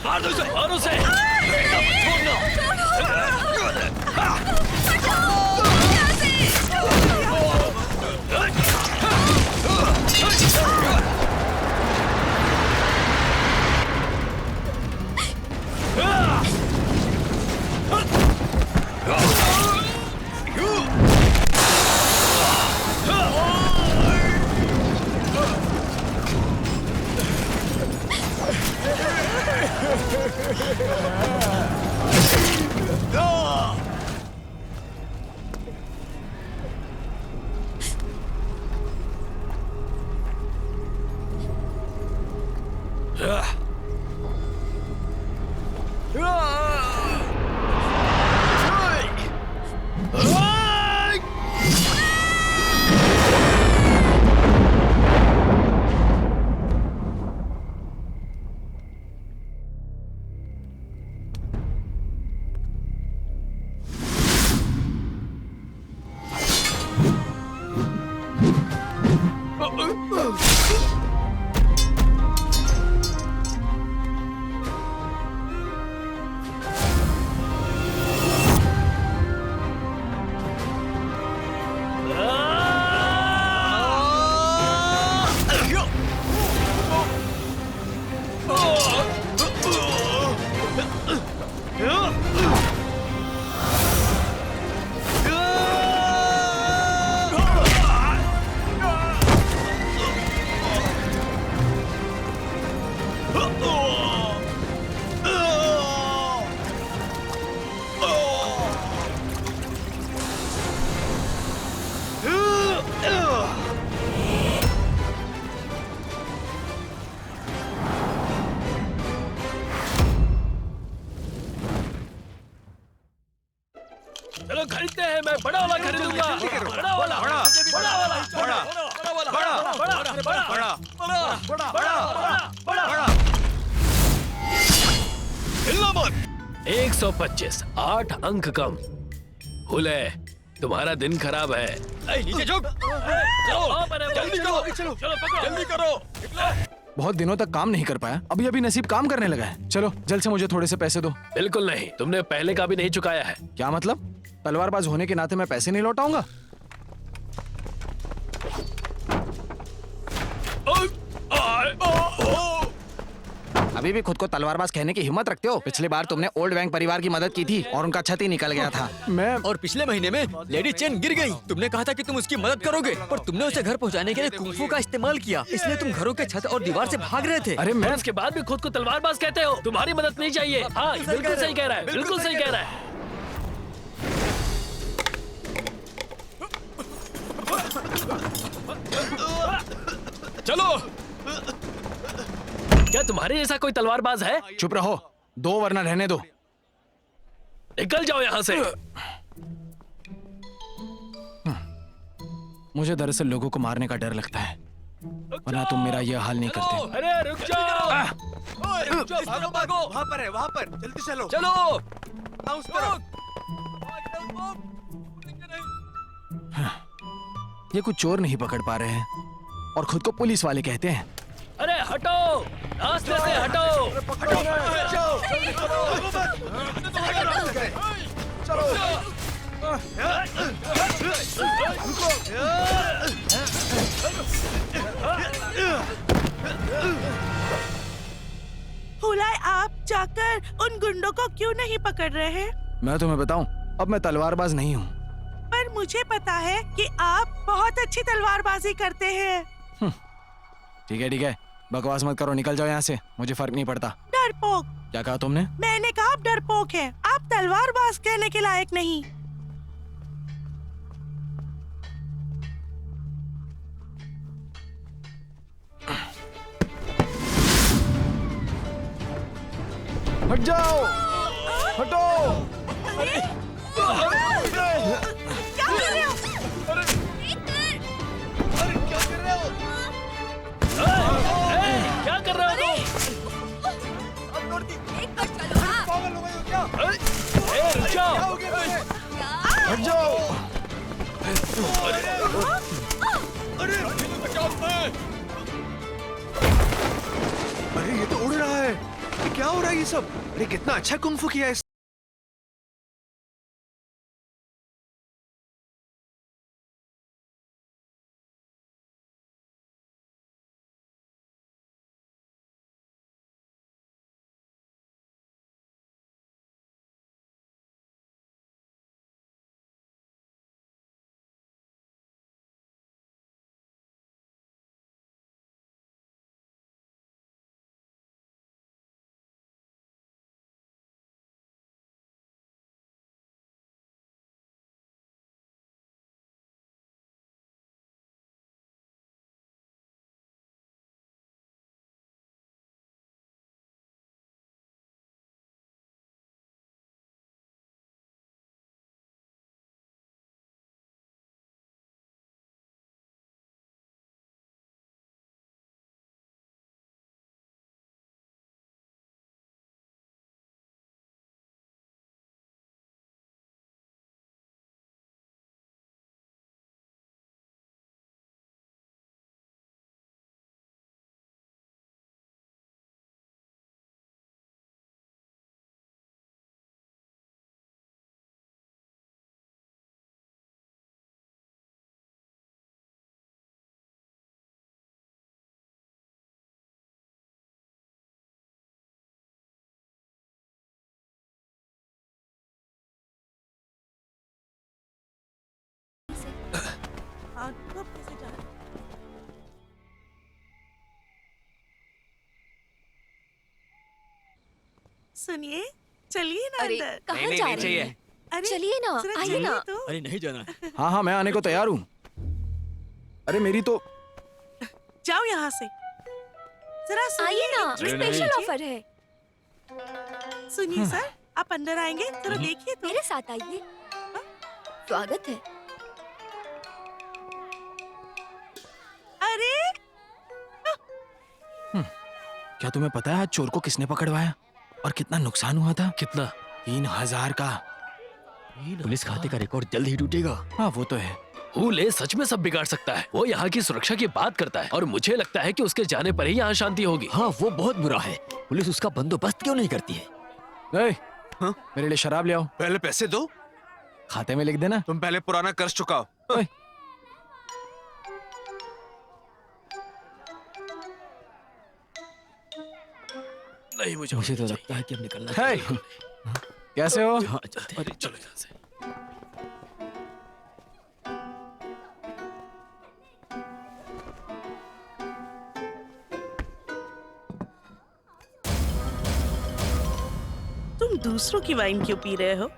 मार दो उसे, मार उसे। चलो खरीदते हैं, मैं बड़ा वाला खरीदूंगा। बड़ा वाला, बड़ा वाला, बड़ा वाला, बड़ा। हिलना मत। 125, 8 अंक कम। हुले, तुम्हारा दिन खराब है। नीचे झुक। चलो, जल्दी करो, चलो, जल्दी करो। बहुत दिनों तक काम नहीं कर पाया, अभी अभी नसीब काम करने लगा है। चलो जल्द से मुझे थोड़े से पैसे दो। बिल्कुल नहीं, तुमने पहले का भी नहीं चुकाया है। क्या मतलब? तलवारबाज होने के नाते मैं पैसे नहीं लौटाऊंगा? अभी भी खुद को तलवारबाज कहने की हिम्मत रखते हो? पिछली बार तुमने ओल्ड वैंग परिवार की मदद की थी और उनका छत ही निकल गया था। और पिछले महीने में लेडी चेन गिर गई। तुमने कहा था कि तुम उसकी मदद करोगे, पर तुमने उसे घर पहुंचाने के लिए कुंफू का इस्तेमाल किया, इसलिए तुम घरों के छत और दीवार से भाग रहे थे। अरे मैं उसके बाद भी खुद को तलवारबाज कहते हो? तुम्हारी मदद नहीं चाहिए। हाँ, बिल्कुल सही कह रहा है, बिल्कुल सही कह रहा है। चलो। क्या तुम्हारे जैसा कोई तलवारबाज है? चुप रहो, 2 वरना रहने दो। निकल जाओ यहाँ से। मुझे दरअसल लोगों को मारने का डर लगता है, वरना तुम मेरा यह हाल नहीं करते। अरे रुक जाओ। भागो भागो, वहाँ पर है, वहाँ पर। जल्दी चलो। चलो। उस तरफ। ये कुछ चोर नहीं पकड़ पा रहे हैं और खुद को पुलिस वाले कहते हैं। अरे हटो, रास्ते से हटो। हुलाई, आप जाकर उन गुंडों को क्यों नहीं पकड़ रहे हैं? मैं तुम्हें बताऊं, अब मैं तलवारबाज नहीं हूँ। पर मुझे पता है कि आप बहुत अच्छी तलवारबाजी करते हैं। ठीक है, बकवास मत करो, निकल जाओ यहाँ से, मुझे फर्क नहीं पड़ता। डरपोक। क्या कहा तुमने? मैंने कहा आप डरपोक हैं, आप तलवारबाज कहने के लायक नहीं। हट जाओ, हटो। क्या कर रहे हो? क्या कर रहे हो तुम? रुक जाओ। हट जाओ। अरे कहाँ हो रहा है ये सब? अरे कितना अच्छा कुंग फू किया है। आपको कैसे जाना? सुनिए, चलिए ना अरे अंदर। कहाँ नहीं, जा नहीं रही चाहिए। हैं? अरे चलिए ना, जरा आइए चलिए ना। तो। अरे नहीं जाना। हाँ हाँ मैं आने को तैयार हूँ। अरे मेरी तो जाओ यहाँ से। जरा आइए ना, सुनिए, स्पेशल ऑफर है। सुनिए सर, आप अंदर आएंगे जरा देखिए तो। मेरे साथ आइए, स्वागत है। अरे क्या तुम्हें पता है आज चोर को किसने पकड़वाया और कितना नुकसान हुआ था? कितना? 3000 का। पुलिस खाते का रिकॉर्ड जल्द ही टूटेगा। हाँ वो तो है। हुले सच में सब बिगाड़ सकता है। वो यहाँ की सुरक्षा की बात करता है और मुझे लगता है कि उसके जाने पर ही यहाँ शांति होगी। हाँ वो बहुत बुरा है। पुलिस उसका बंदोबस्त क्यों नहीं करती है? ए, हाँ? मेरे लिए शराब ले आओ, पहले पैसे दो। खाते में लिख देना। तुम पहले पुराना कर्ज चुकाओ। ओए, नहीं मुझे तो लगता है कि अब निकलना हे, चाहिए। कैसे हो? हाँ चलते हैं। अरे चलो यहाँ से। तुम दूसरों की वाइन क्यों पी रहे हो?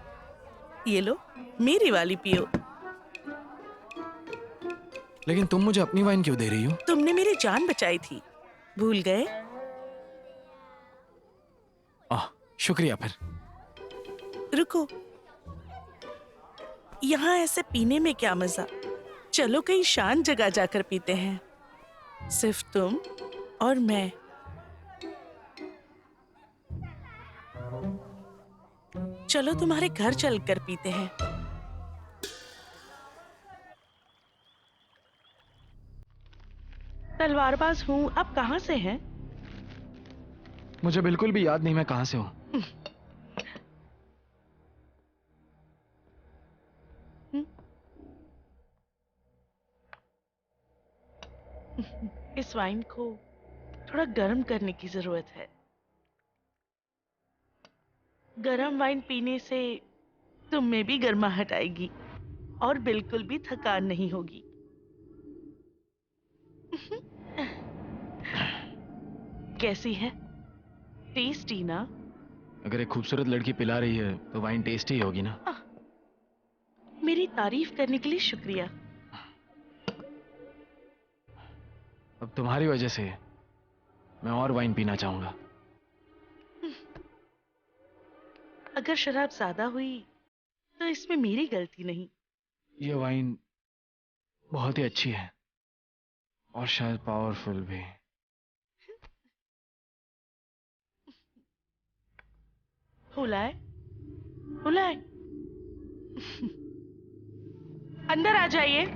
ये लो, मेरी वाली पियो। लेकिन तुम मुझे अपनी वाइन क्यों दे रही हो? तुमने मेरी जान बचाई थी, भूल गए? शुक्रिया फिर। रुको, यहाँ ऐसे पीने में क्या मजा? चलो कहीं शांत जगह जाकर पीते हैं, सिर्फ तुम और मैं। चलो तुम्हारे घर चलकर पीते हैं। तलवारबाज हूँ, आप कहाँ से हैं? मुझे बिल्कुल भी याद नहीं मैं कहाँ से हूँ। इस वाइन को थोड़ा गर्म करने की जरूरत है। गर्म वाइन पीने से तुम में भी गर्माहट आएगी और बिल्कुल भी थकान नहीं होगी। कैसी है? टेस्टी ना? अगर एक खूबसूरत लड़की पिला रही है तो वाइन टेस्टी होगी ना। मेरी तारीफ करने के लिए शुक्रिया। अब तुम्हारी वजह से मैं और वाइन पीना चाहूंगा। अगर शराब ज्यादा हुई तो इसमें मेरी गलती नहीं। ये वाइन बहुत ही अच्छी है और शायद पावरफुल भी। हुलाए, हुलाए। अंदर आ जाइए।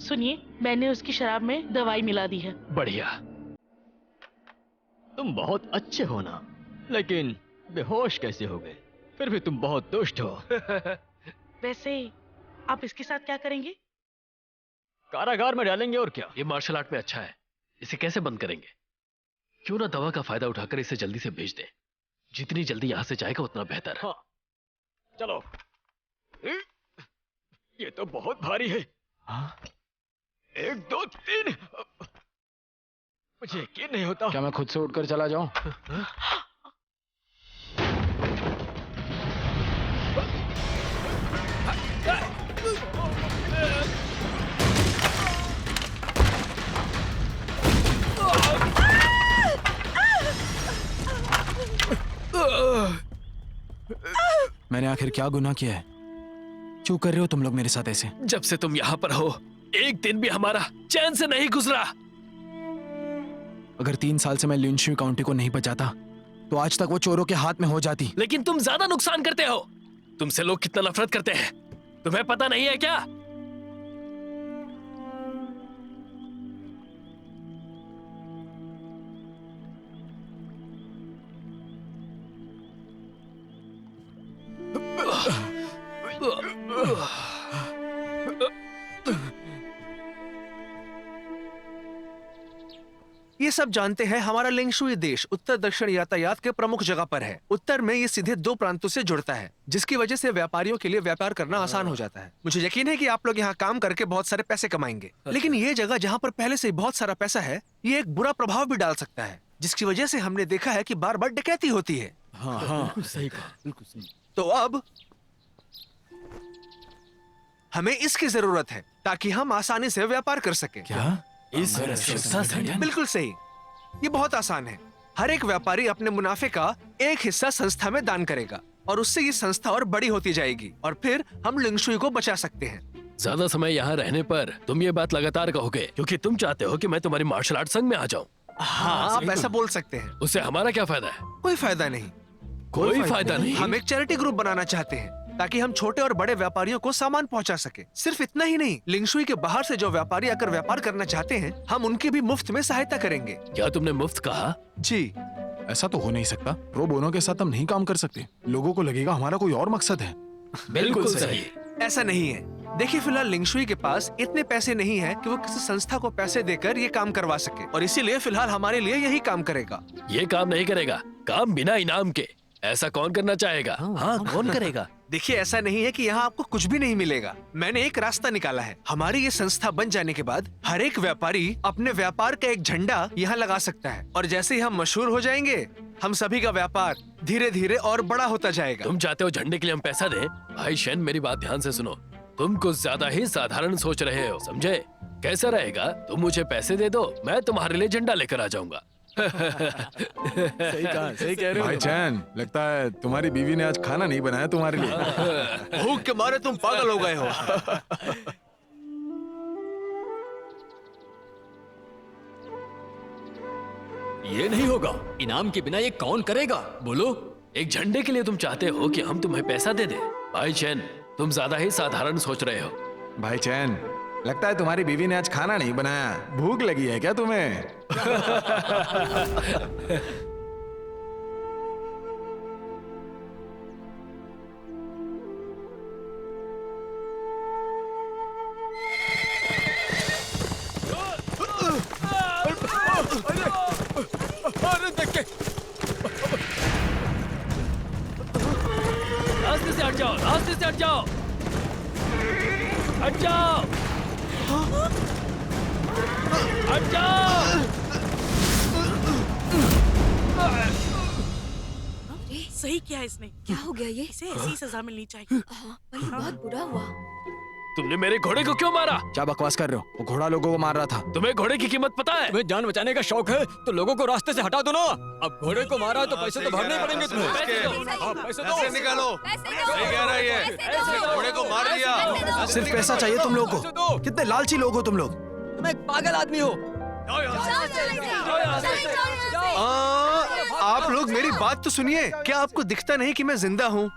सुनिए, मैंने उसकी शराब में दवाई मिला दी है। बढ़िया। तुम बहुत अच्छे हो ना, लेकिन बेहोश कैसे हो गए? फिर भी तुम बहुत दुष्ट हो। वैसे आप इसके साथ क्या करेंगे? कारागार में डालेंगे और क्या। ये मार्शल आर्ट में अच्छा है, इसे कैसे बंद करेंगे? क्यों ना दवा का फायदा उठाकर इसे जल्दी से भेज दें। जितनी जल्दी यहां से जाएगा उतना बेहतर है। हाँ, चलो। ये तो बहुत भारी है। हाँ? 1 2 3। मुझे यकीन नहीं होता। क्या मैं खुद से उठकर चला जाऊं? मैंने आखिर क्या गुनाह किया है? क्यों कर रहे हो तुम लोग मेरे साथ ऐसे? जब से तुम यहाँ पर हो, एक दिन भी हमारा चैन से नहीं गुजरा। अगर 3 साल से मैं लिंशुई काउंटी को नहीं बचाता तो आज तक वो चोरों के हाथ में हो जाती। लेकिन तुम ज्यादा नुकसान करते हो। तुमसे लोग कितना नफरत करते हैं, तुम्हें पता नहीं है क्या? ये सब जानते हैं हमारा लिंगशुई देश उत्तर दक्षिण यातायात के प्रमुख जगह पर है। उत्तर में ये सीधे 2 प्रांतों से जुड़ता है, जिसकी वजह से व्यापारियों के लिए व्यापार करना आसान हो जाता है। मुझे यकीन है कि आप लोग यहाँ काम करके बहुत सारे पैसे कमाएंगे, लेकिन ये जगह जहाँ पर पहले से ही बहुत सारा पैसा है, ये एक बुरा प्रभाव भी डाल सकता है, जिसकी वजह से हमने देखा है कि बार बार डकैती होती है। हाँ, सही कहा, बिल्कुल सही। तो अब हमें इसकी जरूरत है ताकि हम आसानी से व्यापार कर सके। क्या? इस संस्था संगठन? बिल्कुल सही, ये बहुत आसान है। हर एक व्यापारी अपने मुनाफे का एक हिस्सा संस्था में दान करेगा और उससे ये संस्था और बड़ी होती जाएगी और फिर हम लिंगशुई को बचा सकते हैं। ज्यादा समय यहाँ रहने पर तुम ये बात लगातार कहोगे, क्योंकि तुम चाहते हो कि मैं तुम्हारी मार्शल आर्ट संघ में आ जाऊँ। हाँ, आप ऐसा बोल सकते हैं। उससे हमारा क्या फायदा है? कोई फायदा नहीं। कोई फायदा नहीं। हम एक चैरिटी ग्रुप बनाना चाहते हैं ताकि हम छोटे और बड़े व्यापारियों को सामान पहुंचा सके। सिर्फ इतना ही नहीं, लिंगशुई के बाहर से जो व्यापारी आकर व्यापार करना चाहते हैं, हम उनकी भी मुफ्त में सहायता करेंगे। क्या तुमने मुफ्त कहा? जी। ऐसा तो हो नहीं सकता। प्रो बोनो के साथ हम नहीं काम कर सकते। लोगों को लगेगा हमारा कोई और मकसद है। बिल्कुल सही। ऐसा नहीं है। देखिए, फिलहाल लिंगशुई के पास इतने पैसे नहीं है कि वो किसी संस्था को पैसे देकर ये काम करवा सके, और इसीलिए फिलहाल हमारे लिए यही काम करेगा। ये काम नहीं करेगा, काम बिना इनाम के। ऐसा कौन करना चाहेगा? हाँ, कौन करेगा? देखिए, ऐसा नहीं है कि यहाँ आपको कुछ भी नहीं मिलेगा। मैंने एक रास्ता निकाला है। हमारी ये संस्था बन जाने के बाद हर एक व्यापारी अपने व्यापार का एक झंडा यहाँ लगा सकता है, और जैसे ही हम मशहूर हो जाएंगे, हम सभी का व्यापार धीरे धीरे और बड़ा होता जाएगा। तुम चाहते हो झंडे के लिए हम पैसा दें? भाई शेन, मेरी बात ध्यान से सुनो। तुम कुछ ज्यादा ही साधारण सोच रहे हो, समझे? कैसा रहेगा, तुम मुझे पैसे दे दो, मैं तुम्हारे लिए झंडा लेकर आ जाऊंगा। सही कह रहे हो भाई चैन। लगता है तुम्हारी बीवी ने आज खाना नहीं बनाया तुम्हारे लिए। भूख के मारे तुम पागल हो गए हो। ये नहीं होगा। इनाम के बिना ये कौन करेगा? बोलो। एक झंडे के लिए तुम चाहते हो कि हम तुम्हें पैसा दे दें? भाई चैन, तुम ज्यादा ही साधारण सोच रहे हो। भाई चैन, लगता है तुम्हारी बीवी ने आज खाना नहीं बनाया। भूख लगी है क्या तुम्हें? अरे देख के। रास्ते से हट जाओ, रास्ते से हट जाओ, हट जाओ, हट जाओ। सही किया इसने। क्या हो गया ये? इसे ऐसी सजा मिलनी चाहिए। हाँ, वही बहुत बुरा हुआ। तुमने मेरे घोड़े को क्यों मारा? क्या बकवास कर रहे हो? वो घोड़ा लोगों को मार रहा था। तुम्हें घोड़े की कीमत पता है? तुम्हें जान बचाने का शौक है तो लोगों को रास्ते से हटा दो ना। अब घोड़े को मारा है तो पैसे तो भरने पड़ेंगे तुम्हें। पैसे दो। हाँ, पैसे दो। पैसे निकालो। सही कह रहा है ये। घोड़े को मार दिया। सिर्फ पैसा चाहिए तुम लोगों पैसे को? दो। कितने लालची लोग हो तुम लोग। तुम एक पागल आदमी हो। आप लोग मेरी बात तो सुनिए। क्या आपको दिखता नहीं कि मैं जिंदा हूँ?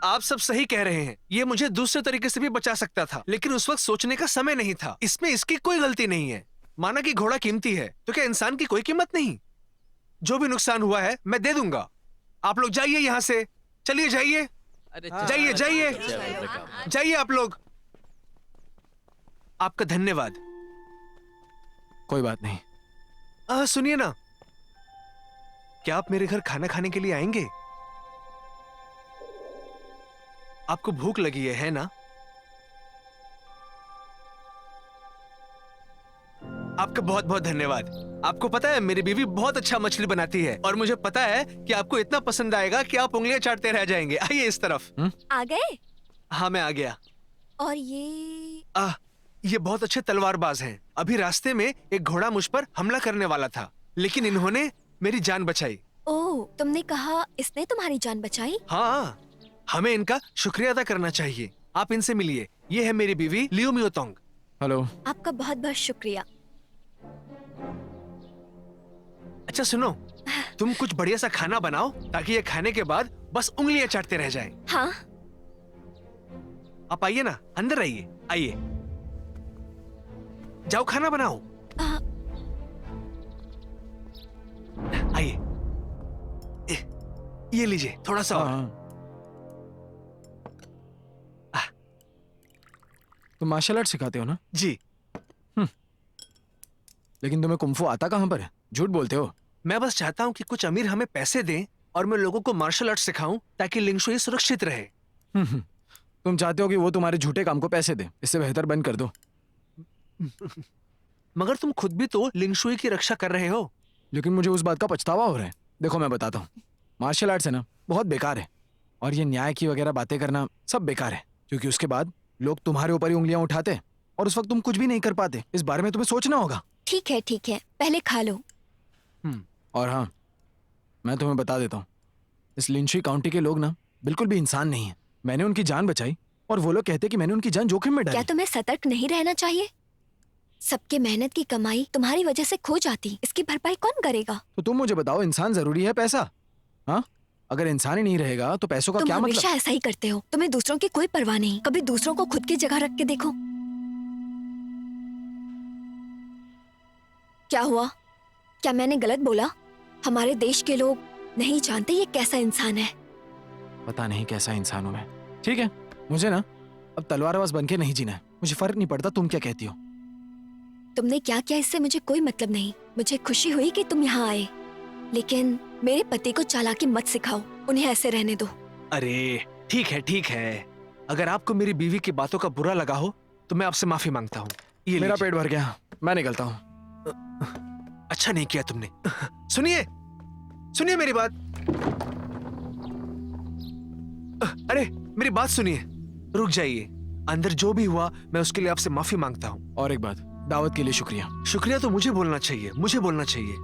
आप सब सही कह रहे हैं। ये मुझे दूसरे तरीके से भी बचा सकता था, लेकिन उस वक्त सोचने का समय नहीं था। इसमें इसकी कोई गलती नहीं है। माना कि घोड़ा कीमती है, तो क्या इंसान की कोई कीमत नहीं? जो भी नुकसान हुआ है मैं दे दूंगा। आप लोग जाइए यहाँ से, चलिए जाइए, जाइए जाइए जाइए आप लोग। आपका धन्यवाद। कोई बात नहीं। सुनिए ना, क्या आप मेरे घर खाना खाने के लिए आएंगे? आपको भूख लगी है ना? आपका बहुत बहुत धन्यवाद। आपको पता है मेरी बीवी बहुत अच्छा मछली बनाती है और मुझे पता है कि आपको इतना पसंद आएगा कि आप उंगलियां चाटते रह जाएंगे। आइए इस तरफ। आ गए? हाँ मैं आ गया। और ये ये बहुत अच्छे तलवारबाज हैं। अभी रास्ते में एक घोड़ा मुझ पर हमला करने वाला था, लेकिन इन्होंने मेरी जान बचाई। ओह, तुमने कहा इसने तुम्हारी जान बचाई? हाँ, हमें इनका शुक्रिया अदा करना चाहिए। आप इनसे मिलिए। ये है मेरी बीवी लियो मियोतोंग। हेलो। आपका बहुत बहुत शुक्रिया। अच्छा सुनो, तुम कुछ बढ़िया सा खाना बनाओ ताकि ये खाने के बाद बस उंगलियां चाटते रह जाएं। हाँ। आप आइए ना, अंदर आइए, आइए। जाओ खाना बनाओ। आइए, ये लीजिए थोड़ा सा और। तुम मार्शल आर्ट सिखाते हो ना? जी। लेकिन तुम्हें कुंफू आता कहाँ पर है? झूठ बोलते हो। मैं बस चाहता हूँ कि कुछ अमीर हमें पैसे दें और मैं लोगों को मार्शल आर्ट सिखाऊं ताकि लिंगशुई सुरक्षित रहे। तुम चाहते हो कि वो तुम्हारे झूठे काम को पैसे दे, इससे बेहतर बंद कर दो। मगर तुम खुद भी तो लिंगशुई की रक्षा कर रहे हो। लेकिन मुझे उस बात का पछतावा हो रहा है। देखो मैं बताता हूँ, मार्शल आर्ट्स है ना, बहुत बेकार है। और ये न्याय की वगैरह बातें करना सब बेकार है, क्योंकि उसके बाद लोग तुम्हारे ऊपर ही उंगलियां उठाते और उस वक्त तुम कुछ भी नहीं कर पाते। इस बारे में तुम्हें सोचना होगा। ठीक है, पहले खा लो। और हाँ, मैं तुम्हें बता देता हूँ, इस लिंशुई काउंटी के लोग ना बिल्कुल भी इंसान नहीं है। मैंने उनकी जान बचाई और वो लोग कहते कि मैंने उनकी जान जोखिम में डाली। क्या तुम्हें सतर्क नहीं रहना चाहिए? सबके मेहनत की कमाई तुम्हारी वजह से खो जाती, इसकी भरपाई कौन करेगा? तो तुम मुझे बताओ, इंसान जरूरी है पैसा? हाँ, अगर इंसान ही नहीं रहेगा तो पैसों का तुम क्या मतलब? हमेशा ऐसा ही करते हो। तुम्हें दूसरों की कोई परवाह नहीं। कभी दूसरों को खुद की जगह रख के देखो। क्या हुआ? क्या मैंने गलत बोला? हमारे देश के लोग नहीं जानते ये कैसा इंसान है। पता नहीं कैसा इंसान हूं मैं। ठीक है, मुझे ना अब तलवारबाज बन के नहीं जीना है। मुझे फर्क नहीं पड़ता तुम क्या कहती हो। तुमने क्या किया इससे मुझे कोई मतलब नहीं। मुझे खुशी हुई कि तुम यहाँ आए, लेकिन मेरे पति को चालाकी मत सिखाओ। उन्हें ऐसे रहने दो। अरे ठीक है। अगर आपको मेरी बीवी की बातों का बुरा लगा हो तो मैं आपसे माफी मांगता हूँ। ये मेरा लीजिए। पेट भर गया, मैं निकलता हूँ। अच्छा नहीं किया तुमने। सुनिए मेरी बात। अरे मेरी बात सुनिए, रुक जाइए। अंदर जो भी हुआ मैं उसके लिए आपसे माफी मांगता हूँ। और एक बात, दावत के लिए शुक्रिया। शुक्रिया तो मुझे बोलना चाहिए।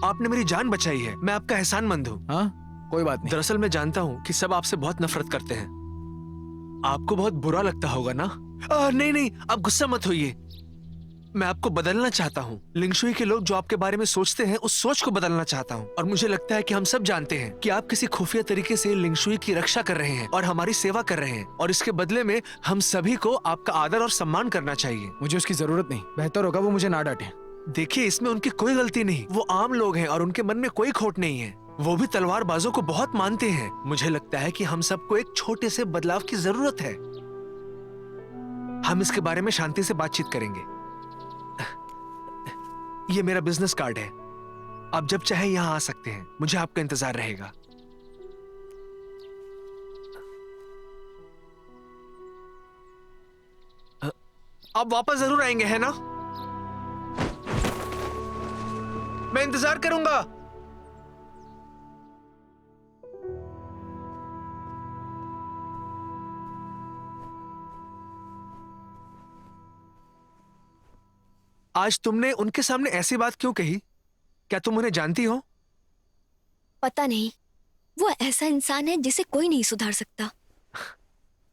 आपने मेरी जान बचाई है, मैं आपका एहसानमंद हूँ। हाँ, कोई बात नहीं। दरअसल मैं जानता हूँ कि सब आपसे बहुत नफरत करते हैं। आपको बहुत बुरा लगता होगा ना? नहीं, आप गुस्सा मत होइए। मैं आपको बदलना चाहता हूँ। लिंगशुई के लोग जो आपके बारे में सोचते हैं उस सोच को बदलना चाहता हूँ। और मुझे लगता है कि हम सब जानते हैं कि आप किसी खुफिया तरीके से लिंगशुई की रक्षा कर रहे हैं और हमारी सेवा कर रहे हैं, और इसके बदले में हम सभी को आपका आदर और सम्मान करना चाहिए। मुझे उसकी जरूरत नहीं। बेहतर होगा वो मुझे ना डांटे। देखिए, इसमें उनकी कोई गलती नहीं। वो आम लोग हैं और उनके मन में कोई खोट नहीं है। वो भी तलवारबाजों को बहुत मानते हैं। मुझे लगता है कि हम सबको एक छोटे से बदलाव की जरूरत है। हम इसके बारे में शांति से बातचीत करेंगे। ये मेरा बिजनेस कार्ड है। आप जब चाहे यहां आ सकते हैं। मुझे आपका इंतजार रहेगा। आप वापस जरूर आएंगे, है ना? मैं इंतजार करूंगा। आज तुमने उनके सामने ऐसी बात क्यों कही? क्या तुम उन्हें जानती हो? पता नहीं, वो ऐसा इंसान है जिसे कोई नहीं सुधार सकता।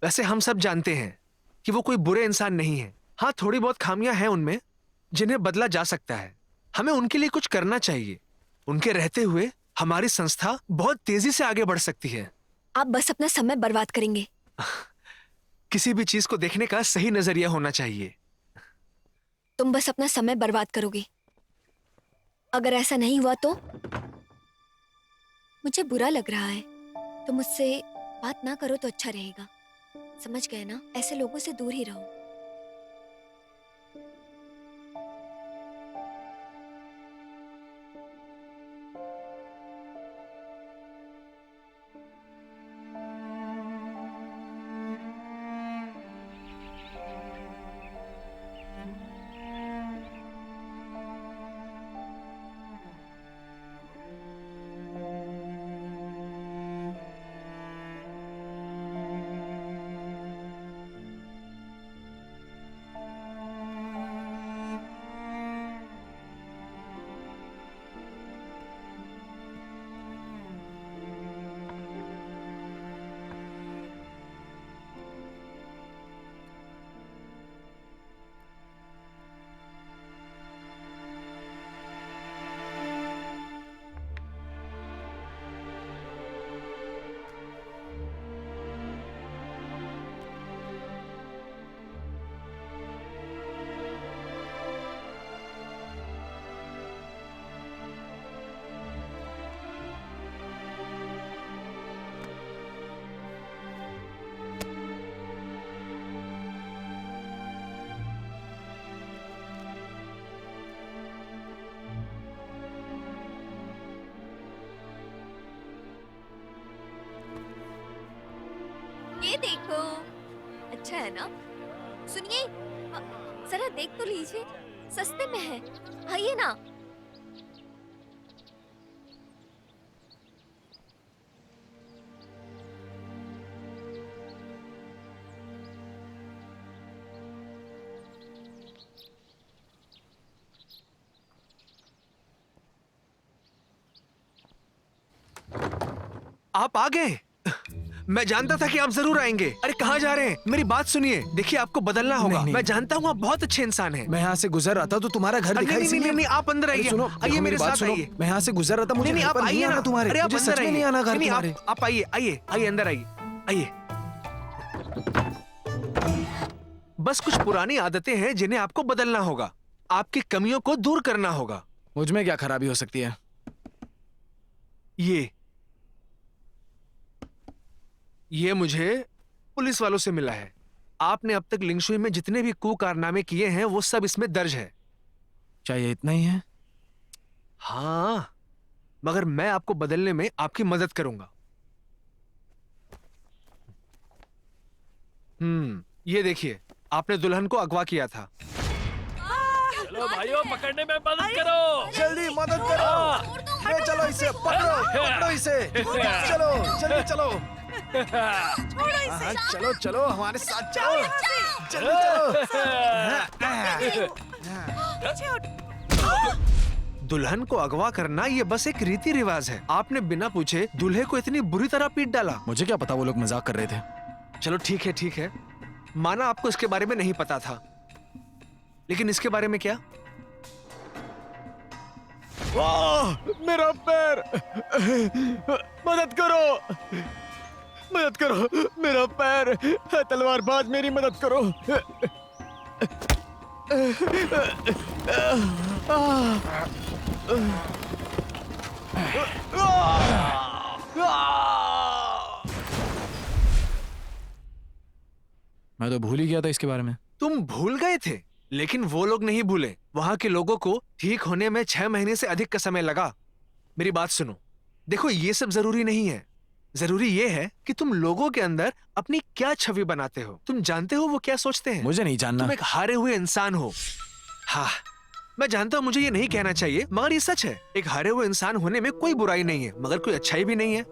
वैसे हम सब जानते हैं कि वो कोई बुरे इंसान नहीं है। हाँ, थोड़ी बहुत खामियां हैं उनमें जिन्हें बदला जा सकता है। हमें उनके लिए कुछ करना चाहिए। उनके रहते हुए हमारी संस्था बहुत तेजी से आगे बढ़ सकती है। आप बस अपना समय बर्बाद करेंगे। किसी भी चीज को देखने का सही नजरिया होना चाहिए। तुम बस अपना समय बर्बाद करोगे। अगर ऐसा नहीं हुआ तो मुझे बुरा लग रहा है। तुम मुझसे बात ना करो तो अच्छा रहेगा। समझ गए ना? ऐसे लोगों से दूर ही रहो। ये देखो, अच्छा है ना? सुनिए, जरा देख तो लीजिए, सस्ते में है। आइए ना। आप आ गए। मैं जानता था कि आप जरूर आएंगे। अरे कहाँ जा रहे हैं? मेरी बात सुनिए। देखिए आपको बदलना होगा। नहीं। मैं जानता हूँ आप बहुत अच्छे इंसान हैं। मैं यहाँ से गुजर रहा था तो तुम्हारा घर दिखा, नहीं, इसीलिए। नहीं, आप अंदर आइए। सुनो, आइए मेरे बात साथ सुनो। आइए। मैं यहाँ से गुजर रहा था, मुझे नहीं, घर आप पर नहीं आइए आना ना तुम्हारे। अरे आप मुझे अंदर सच में आइए। नहीं आना घर नहीं, तुम्हारे। आप आइए, आइए, आइए, अंदर आइए, आइए। बस कुछ पुरानी आदतें हैं जिन्हें आपको बदलना होगा। आपकी कमियों को दूर करना होगा। मुझ में क्या खराबी हो सकती है? ये मुझे पुलिस वालों से मिला है। आपने अब तक लिंगशुई में जितने भी कुकारनामे किए हैं वो सब इसमें दर्ज है। क्या ये इतना ही है? हाँ, मगर मैं आपको बदलने में आपकी मदद करूंगा। ये देखिए, आपने दुल्हन को अगवा किया था। चलो भाइयों, पकड़ने में मदद करो। जल्दी मदद करो। ले चलो इसे, पकड़ो, पकड़ो इसे। चलो, जल्दी चलो। हाँ, चलो चलो, हमारे साथ चलो। जल्दी चलो। दुल्हन को अगवा करना ये बस एक रीति रिवाज है। आपने बिना पूछे दूल्हे को इतनी बुरी तरह पीट डाला। मुझे क्या पता वो लोग मजाक कर रहे थे। चलो ठीक है, ठीक है। माना आपको इसके बारे में नहीं पता था, लेकिन इसके बारे में क्या? मेरा पैर, मदद करो, मदद करो, मेरा पैर, तलवारबाज, मेरी मदद करो। मैं तो भूल ही गया था इसके बारे में। तुम भूल गए थे, लेकिन वो लोग नहीं भूले। वहां के लोगों को ठीक होने में 6 महीने से अधिक का समय लगा। मेरी बात सुनो, देखो ये सब जरूरी नहीं है। जरूरी ये है कि तुम लोगों के अंदर अपनी क्या छवि बनाते हो। तुम जानते हो वो क्या सोचते हैं? मुझे नहीं जानना। तुम एक हारे हुए इंसान हो। हाँ, मैं जानता हूँ मुझे ये नहीं कहना चाहिए, मगर ये सच है। एक हारे हुए इंसान होने में कोई बुराई नहीं है, मगर कोई अच्छाई भी नहीं है।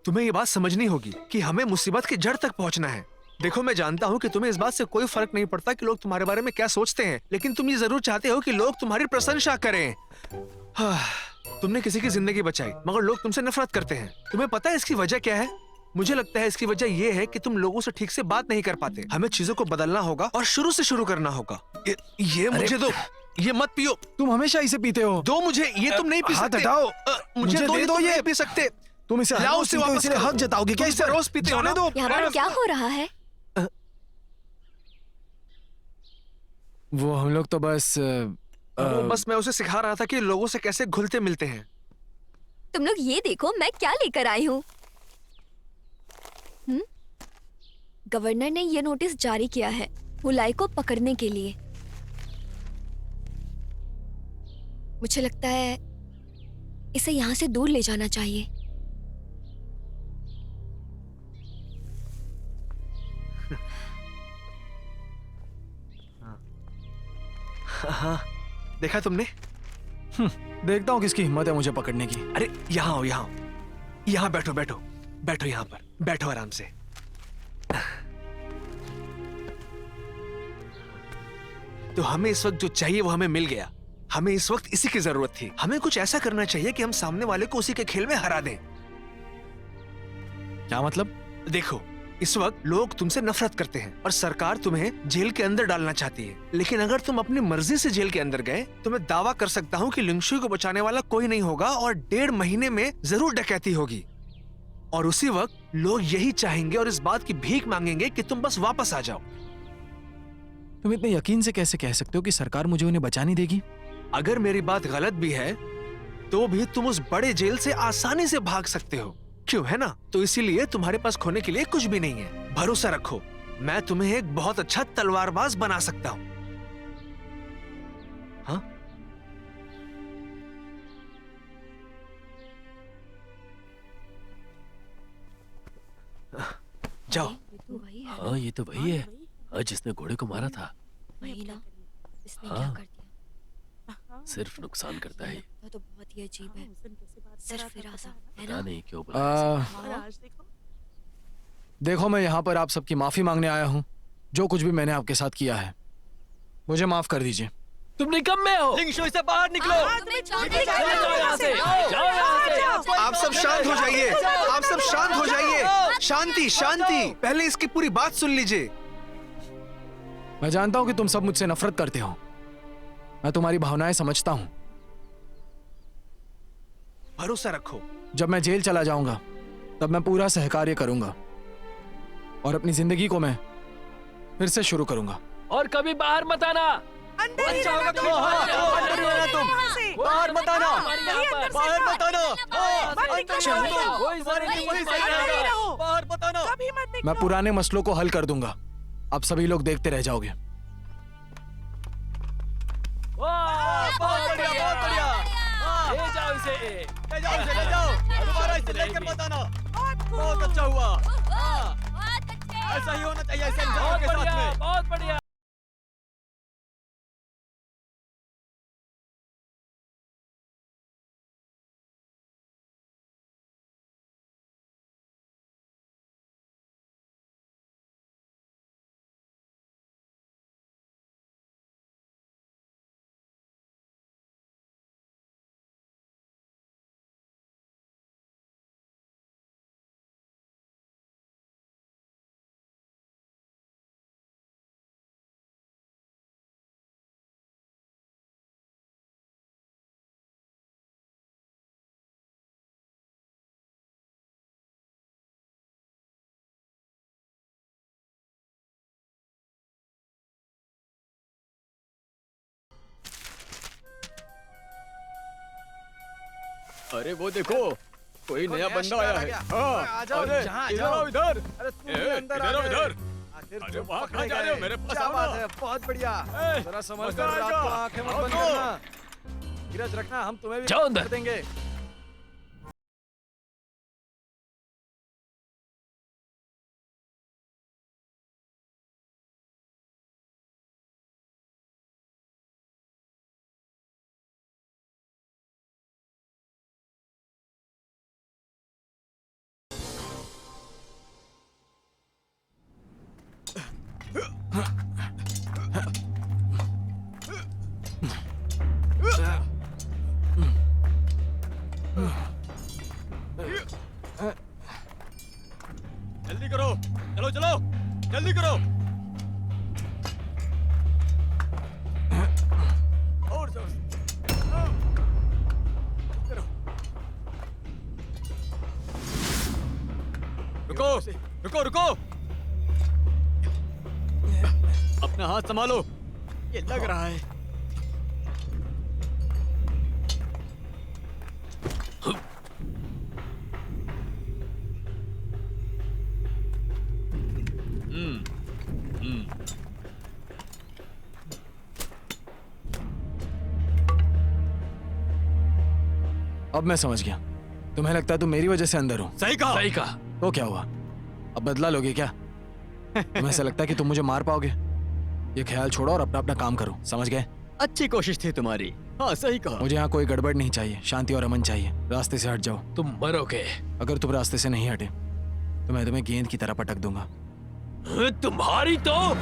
तुम्हें ये बात समझनी होगी कि हमें मुसीबत की जड़ तक पहुंचना है। देखो, मैं जानता हूँ कि तुम्हें इस बात से कोई फर्क नहीं पड़ता कि लोग तुम्हारे बारे में क्या सोचते हैं, लेकिन तुम ये जरूर चाहते हो कि लोग तुम्हारी प्रशंसा करें। तुमने किसी की जिंदगी बचाई, मगर लोग तुमसे नफरत करते हैं। तुम्हें पता है इसकी वजह क्या है? मुझे लगता है इसकी वजह यह है कि तुम लोगों से ठीक से बात नहीं कर पाते। हमें चीजों को बदलना होगा और शुरू से शुरू करना होगा। ये मुझे दो। ये मत पियो। तुम हमेशा इसे पीते हो। दो मुझे। ये तुम नहीं पी हाथ सकते। हटाओ। मुझे दो। दे दो। तुम ये नहीं पी सकते। तुम इसे लाओ उसे वापस इसलिए करो। हक जताओगे क्या? तुम इसे रोज पीते हो ना? दो। यहाँ पर क्या हो रहा है? वो हम लोग तो बस बस मैं उसे सिखा रहा था कि लोगों से कैसे घुलते मिलते हैं। तुम लोग ये देखो मैं क्या लेकर आई हूँ। गवर्नर ने ये नोटिस जारी किया है हुलाई को पकड़ने के लिए। मुझे लगता है इसे यहाँ से दूर ले जाना चाहिए। हाँ, देखा तुमने? देखता हूँ किसकी हिम्मत है मुझे पकड़ने की। अरे यहाँ आओ, यहाँ आओ, यहाँ बैठो बैठो बैठो, यहाँ पर बैठो आराम से। तो हमें इस वक्त जो चाहिए वो हमें मिल गया। हमें इस वक्त इसी की जरूरत थी। हमें कुछ ऐसा करना चाहिए कि हम सामने वाले को उसी के खेल में हरा दें। क्या मतलब? देखो, इस वक्त लोग तुमसे नफरत करते हैं और सरकार तुम्हें जेल के अंदर डालना चाहती है। लेकिन अगर तुम अपनी मर्जी से जेल के अंदर गए तो मैं दावा कर सकता हूँ कि लिंगशुई को बचाने वाला कोई नहीं होगा और 1.5 महीने में जरूर डकैती होगी। और उसी वक्त लोग यही चाहेंगे और इस बात की भीख मांगेंगे कि तुम बस वापस आ जाओ। तुम इतने यकीन से कैसे कह सकते हो कि सरकार मुझे उन्हें बचा नहीं देगी? अगर मेरी बात गलत भी है तो भी तुम उस बड़े जेल से आसानी से भाग सकते हो, क्यों, है ना? तो इसीलिए तुम्हारे पास खोने के लिए कुछ भी नहीं है। भरोसा रखो, मैं तुम्हें एक बहुत अच्छा तलवारबाज बना सकता हूं। हाँ? जाओ। हाँ, ये तो वही है जिसने घोड़े को मारा था। वही ना, इसने हाँ। क्या कर दिया? सिर्फ नुकसान करता है। वो तो बहुत ही अजीब है। सिर्फ फिरासा है पता ना? नहीं क्यों बुलाया। देखो, मैं यहाँ पर आप सबकी माफी मांगने आया हूँ। जो कुछ भी मैंने आपके साथ किया है मुझे माफ कर दीजिए। तुम निकम्मे हो। लिंगशुई से बाहर निकलो। जाओ यहाँ से, जाओ यहाँ से। आप सब शांत हो जाइए, आप सब शांत हो जाइए। शांति शांति, पहले इसकी पूरी बात सुन लीजिए। मैं जानता हूँ कि तुम सब मुझसे नफरत करते हो। मैं तुम्हारी भावनाएं समझता हूँ। भरोसा रखो, जब मैं जेल चला जाऊंगा तब मैं पूरा सहकार्य करूंगा और अपनी जिंदगी को मैं फिर से शुरू करूंगा। और कभी बाहर मत आना। अच्छा होगा तुम अंदर ही रहना, तुम बाहर मत आना, बाहर मत आना, अंदर ही रहना तुम। तुम्हारे लिए वही सही रहेगा, बाहर मत आना। मैं पुराने मसलों को हल कर दूंगा। आप सभी लोग देखते रह जाओगे। बहुत बढ़िया, बहुत बढ़िया। हाँ, ले जाओ इसे। ले जाओ इसे, ले जाओ। दोबारा इसे लेकर मत आना। बहुत अच्छा हुआ। हाँ, ऐसा ही होना चाहिए ऐसे इंसानों के साथ में। बहुत बढ़िया। अरे वो देखो, कोई नया बंदा आया है। हाँ, अरे इधर आओ, इधर। इधर आओ, इधर। अरे वहाँ कहाँ जा रहे हो? मेरे पास आओ ना। बहुत बढ़िया। जरा समझ कर, रात को आंखें मत बंद करना। धीरज रखना, हम तुम्हें भी जाओ अंदर। कर देंगे। जल्दी करो, चलो चलो, जल्दी करो। और जोर से। रुको, रुको, रुको। अपना हाथ संभालो, ये लग रहा है। अब मैं समझ गया, तुम्हें लगता है तुम मेरी वजह से अंदर हो। सही कहा। सही कहा। तो क्या हुआ, अब बदला लोगे क्या? तुम्हें ऐसा लगता है कि तुम मुझे मार पाओगे? ये ख्याल छोड़ो और अपना अपना काम करो, समझ गए? अच्छी कोशिश थी तुम्हारी। हाँ सही कहा। मुझे यहाँ कोई गड़बड़ नहीं चाहिए, शांति और अमन चाहिए। रास्ते से हट जाओ। तुम मरोगे। अगर तुम रास्ते से नहीं हटे तो मैं तुम्हें गेंद की तरह पटक दूंगा। तुम्हारी तो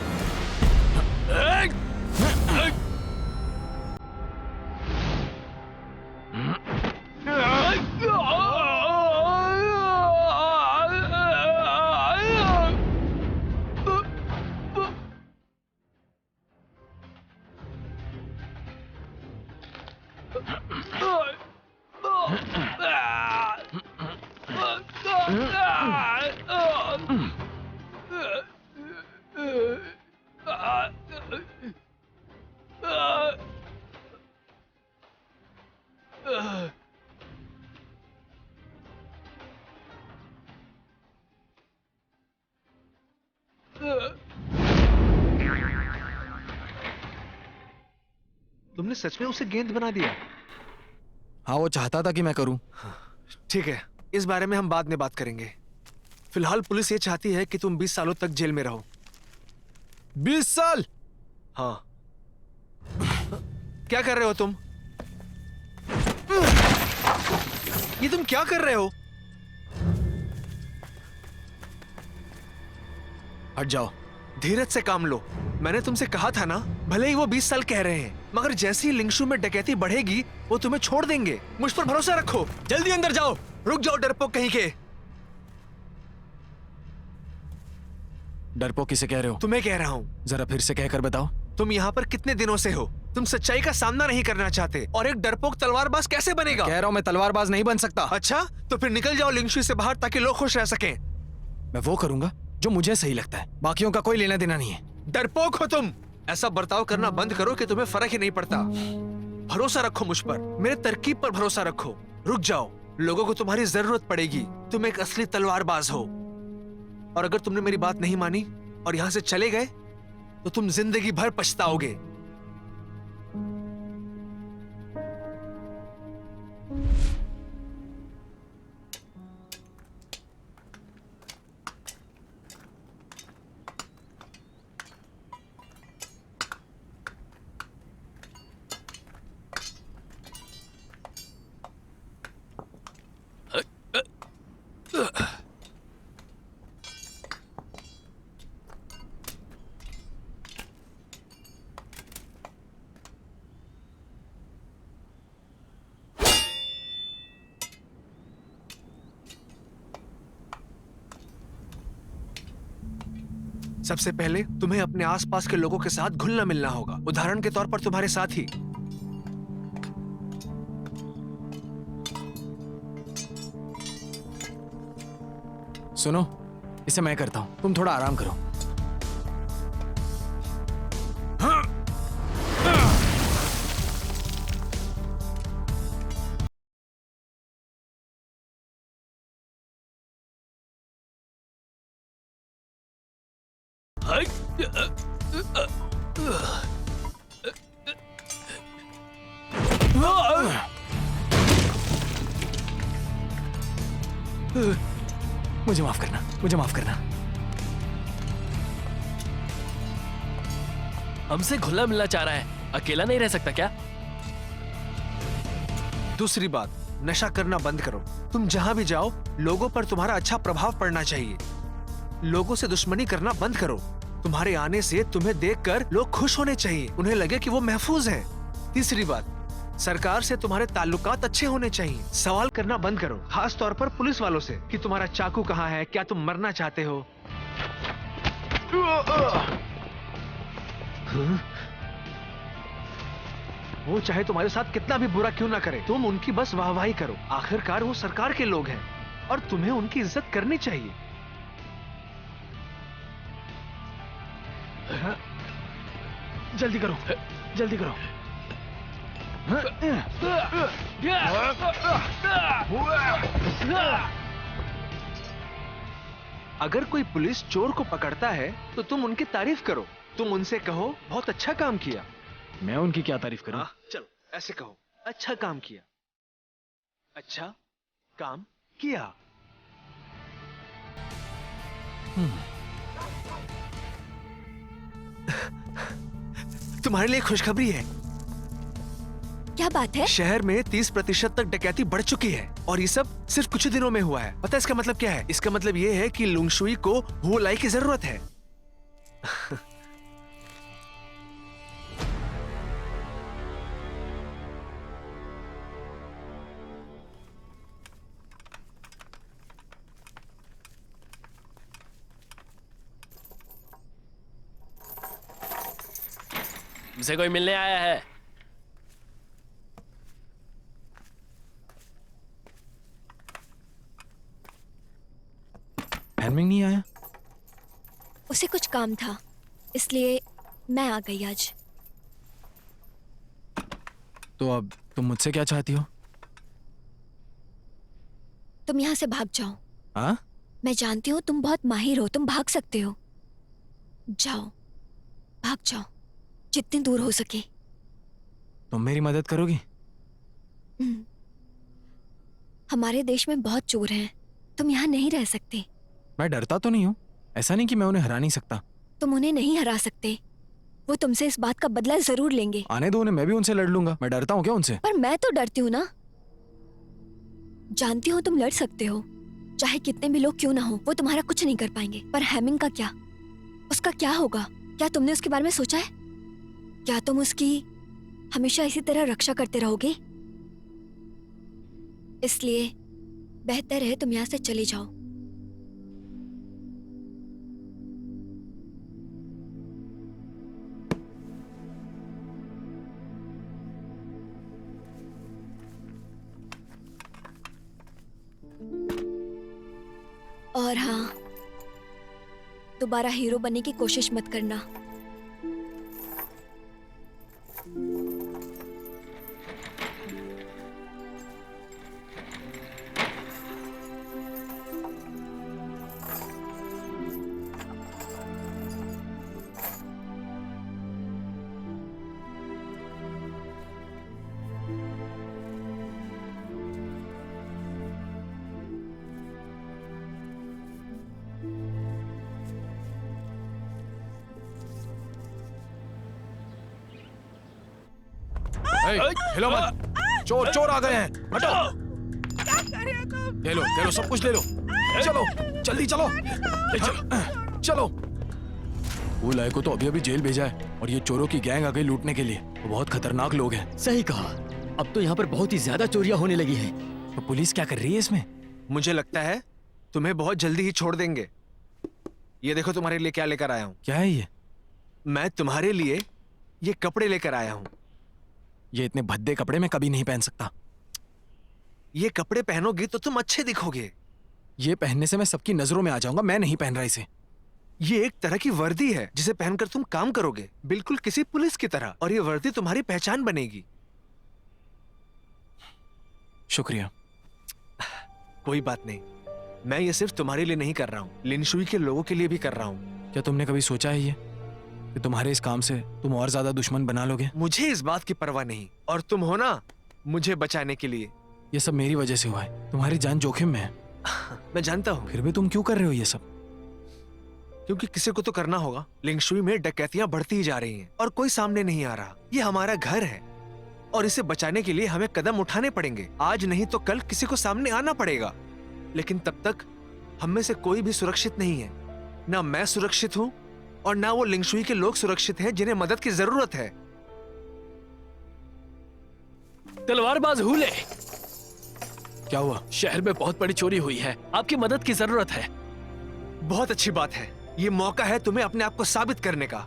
तुमने सच में उसे गेंद बना दिया? हाँ, वो चाहता था कि मैं करूं। ठीक है, इस बारे में हम बाद में बात करेंगे। फिलहाल पुलिस ये चाहती है कि तुम 20 सालों तक जेल में रहो। 20 साल? हाँ। क्या कर रहे हो तुम? ये तुम क्या कर रहे हो? हट जाओ। धीरज से काम लो। मैंने तुमसे कहा था ना, भले ही वो 20 साल कह रहे हैं, मगर जैसे ही लिंगशू में डकैती बढ़ेगी वो तुम्हें छोड़ देंगे। मुझ पर भरोसा रखो। जल्दी अंदर जाओ। रुक जाओ डरपोक कहीं के। डरपोक किसे कह रहे हो? तुम्हें कह रहा हूँ। जरा फिर से कहकर बताओ। तुम यहाँ पर कितने दिनों से हो? तुम सच्चाई का सामना नहीं करना चाहते और एक डरपोक तलवारबाज कैसे बनेगा? कह रहा हूँ मैं तलवारबाज नहीं बन सकता। अच्छा, तो फिर निकल जाओ लिंगशू से बाहर ताकि लोग खुश रह सकें। मैं वो करूंगा जो मुझे सही लगता है, बाकियों का कोई लेना देना नहीं है। डरपोक हो तुम। ऐसा बर्ताव करना बंद करो कि तुम्हें फर्क ही नहीं पड़ता। भरोसा रखो मुझ पर, मेरे तरकीब पर भरोसा रखो। रुक जाओ, लोगों को तुम्हारी जरूरत पड़ेगी। तुम एक असली तलवारबाज हो और अगर तुमने मेरी बात नहीं मानी और यहां से चले गए तो तुम जिंदगी भर पछताओगे। सबसे पहले तुम्हें अपने आसपास के लोगों के साथ घुलना मिलना होगा। उदाहरण के तौर पर तुम्हारे साथी। सुनो, इसे मैं करता हूं, तुम थोड़ा आराम करो। मुझे माफ करना, मुझे माफ करना। हमसे घुला मिलना चाह रहा है, अकेला नहीं रह सकता क्या? दूसरी बात, नशा करना बंद करो। तुम जहां भी जाओ लोगों पर तुम्हारा अच्छा प्रभाव पड़ना चाहिए। लोगों से दुश्मनी करना बंद करो। तुम्हारे आने से तुम्हें देखकर लोग खुश होने चाहिए, उन्हें लगे कि वो महफूज हैं। तीसरी बात, सरकार से तुम्हारे ताल्लुकात अच्छे होने चाहिए। सवाल करना बंद करो, खास तौर पर पुलिस वालों से, कि तुम्हारा चाकू कहाँ है, क्या तुम मरना चाहते हो। वो चाहे तुम्हारे साथ कितना भी बुरा क्यों ना करे, तुम उनकी बस वाहवाही करो। आखिरकार वो सरकार के लोग हैं और तुम्हें उनकी इज्जत करनी चाहिए। जल्दी करो, जल्दी करो। अगर कोई पुलिस चोर को पकड़ता है तो तुम उनकी तारीफ करो। तुम उनसे कहो बहुत अच्छा काम किया। मैं उनकी क्या तारीफ करूं? चलो ऐसे कहो, अच्छा काम किया। अच्छा, काम किया। तुम्हारे लिए खुशखबरी है। क्या बात है? शहर में 30% तक डकैती बढ़ चुकी है और ये सब सिर्फ कुछ दिनों में हुआ है। पता है इसका मतलब क्या है? इसका मतलब ये है कि लुंगशुई को वो लाई की जरूरत है। मुझसे कोई मिलने आया है। हैनमिंग नहीं आया? उसे कुछ काम था, इसलिए मैं आ गई आज। तो अब तुम मुझसे क्या चाहती हो? तुम यहाँ से भाग जाओ। हाँ? मैं जानती हूँ तुम बहुत माहिर हो, तुम भाग सकते हो। जाओ, भाग जाओ, जितनी दूर हो सके। तुम मेरी मदद करोगी? हमारे देश में बहुत चोर हैं, तुम यहाँ नहीं रह सकते। मैं डरता तो नहीं हूँ, ऐसा नहीं कि मैं उन्हें हरा नहीं सकता। तुम उन्हें नहीं हरा सकते, वो तुमसे इस बात का बदला जरूर लेंगे। आने दो उन्हें, मैं भी उनसे लड़ लूंगा। मैं डरता हूँ क्या उनसे? पर मैं तो डरती हूँ ना। जानती हो तुम लड़ सकते हो, चाहे कितने भी लोग क्यों ना हो, वो तुम्हारा कुछ नहीं कर पाएंगे। पर हैमिंग का क्या? उसका क्या होगा? क्या तुमने उसके बारे में सोचा है? क्या तुम उसकी हमेशा इसी तरह रक्षा करते रहोगे? इसलिए बेहतर है तुम यहाँ से चले जाओ। और हाँ, दोबारा हीरो बनने की कोशिश मत करना। हिलो मत, चोर चोर आ गए हैं, हटो। क्या कर रहे हो तुम? ले लो सब कुछ ले लो। चलो जल्दी चलो, चलो। वो लाए को तो अभी अभी जेल भेजा है और ये चोरों की गैंग आ गई लूटने के लिए। वो बहुत खतरनाक लोग हैं। सही कहा, अब तो यहाँ पर बहुत ही ज्यादा चोरियां होने लगी हैं। तो पुलिस क्या कर रही है इसमें? मुझे लगता है तुम्हें बहुत जल्दी ही छोड़ देंगे। ये देखो तुम्हारे लिए क्या लेकर आया हूँ। क्या है ये? मैं तुम्हारे लिए ये कपड़े लेकर आया हूँ। ये इतने भद्दे कपड़े मैं कभी नहीं पहन सकता। ये कपड़े पहनोगे तो तुम अच्छे दिखोगे। ये पहनने से मैं सबकी नजरों में आ जाऊंगा। मैं नहीं पहन रहा इसे। ये एक तरह की वर्दी है जिसे पहनकर तुम काम करोगे, बिल्कुल किसी पुलिस की तरह, और ये वर्दी तुम्हारी पहचान बनेगी। शुक्रिया। कोई बात नहीं, मैं ये सिर्फ तुम्हारे लिए नहीं कर रहा हूँ, लिनशुई के लोगों के लिए भी कर रहा हूँ। क्या तुमने कभी सोचा है ये कि तुम्हारे इस काम से तुम और ज्यादा दुश्मन बना लोगे? मुझे इस बात की परवाह नहीं, और तुम हो ना मुझे बचाने के लिए। ये सब मेरी वजह से हुआ है। तुम्हारी जान जोखिम में है। मैं जानता हूँ, फिर भी तुम क्यों कर रहे हो ये सब? क्योंकि किसी को तो करना होगा। लिंगशुई में डकैतियां बढ़ती ही जा रही हैं और कोई सामने नहीं आ रहा। ये हमारा घर है और इसे बचाने के लिए हमें कदम उठाने पड़ेंगे। आज नहीं तो कल किसी को सामने आना पड़ेगा, लेकिन तब तक हम में से कोई भी सुरक्षित नहीं है। ना मैं सुरक्षित हूँ और ना वो लिंगशुई के लोग सुरक्षित हैं जिन्हें मदद की जरूरत है। तलवारबाज हुले, क्या हुआ? शहर में बहुत बड़ी चोरी हुई है, आपकी मदद की जरूरत है। बहुत अच्छी बात है, ये मौका है तुम्हें अपने आप को साबित करने का।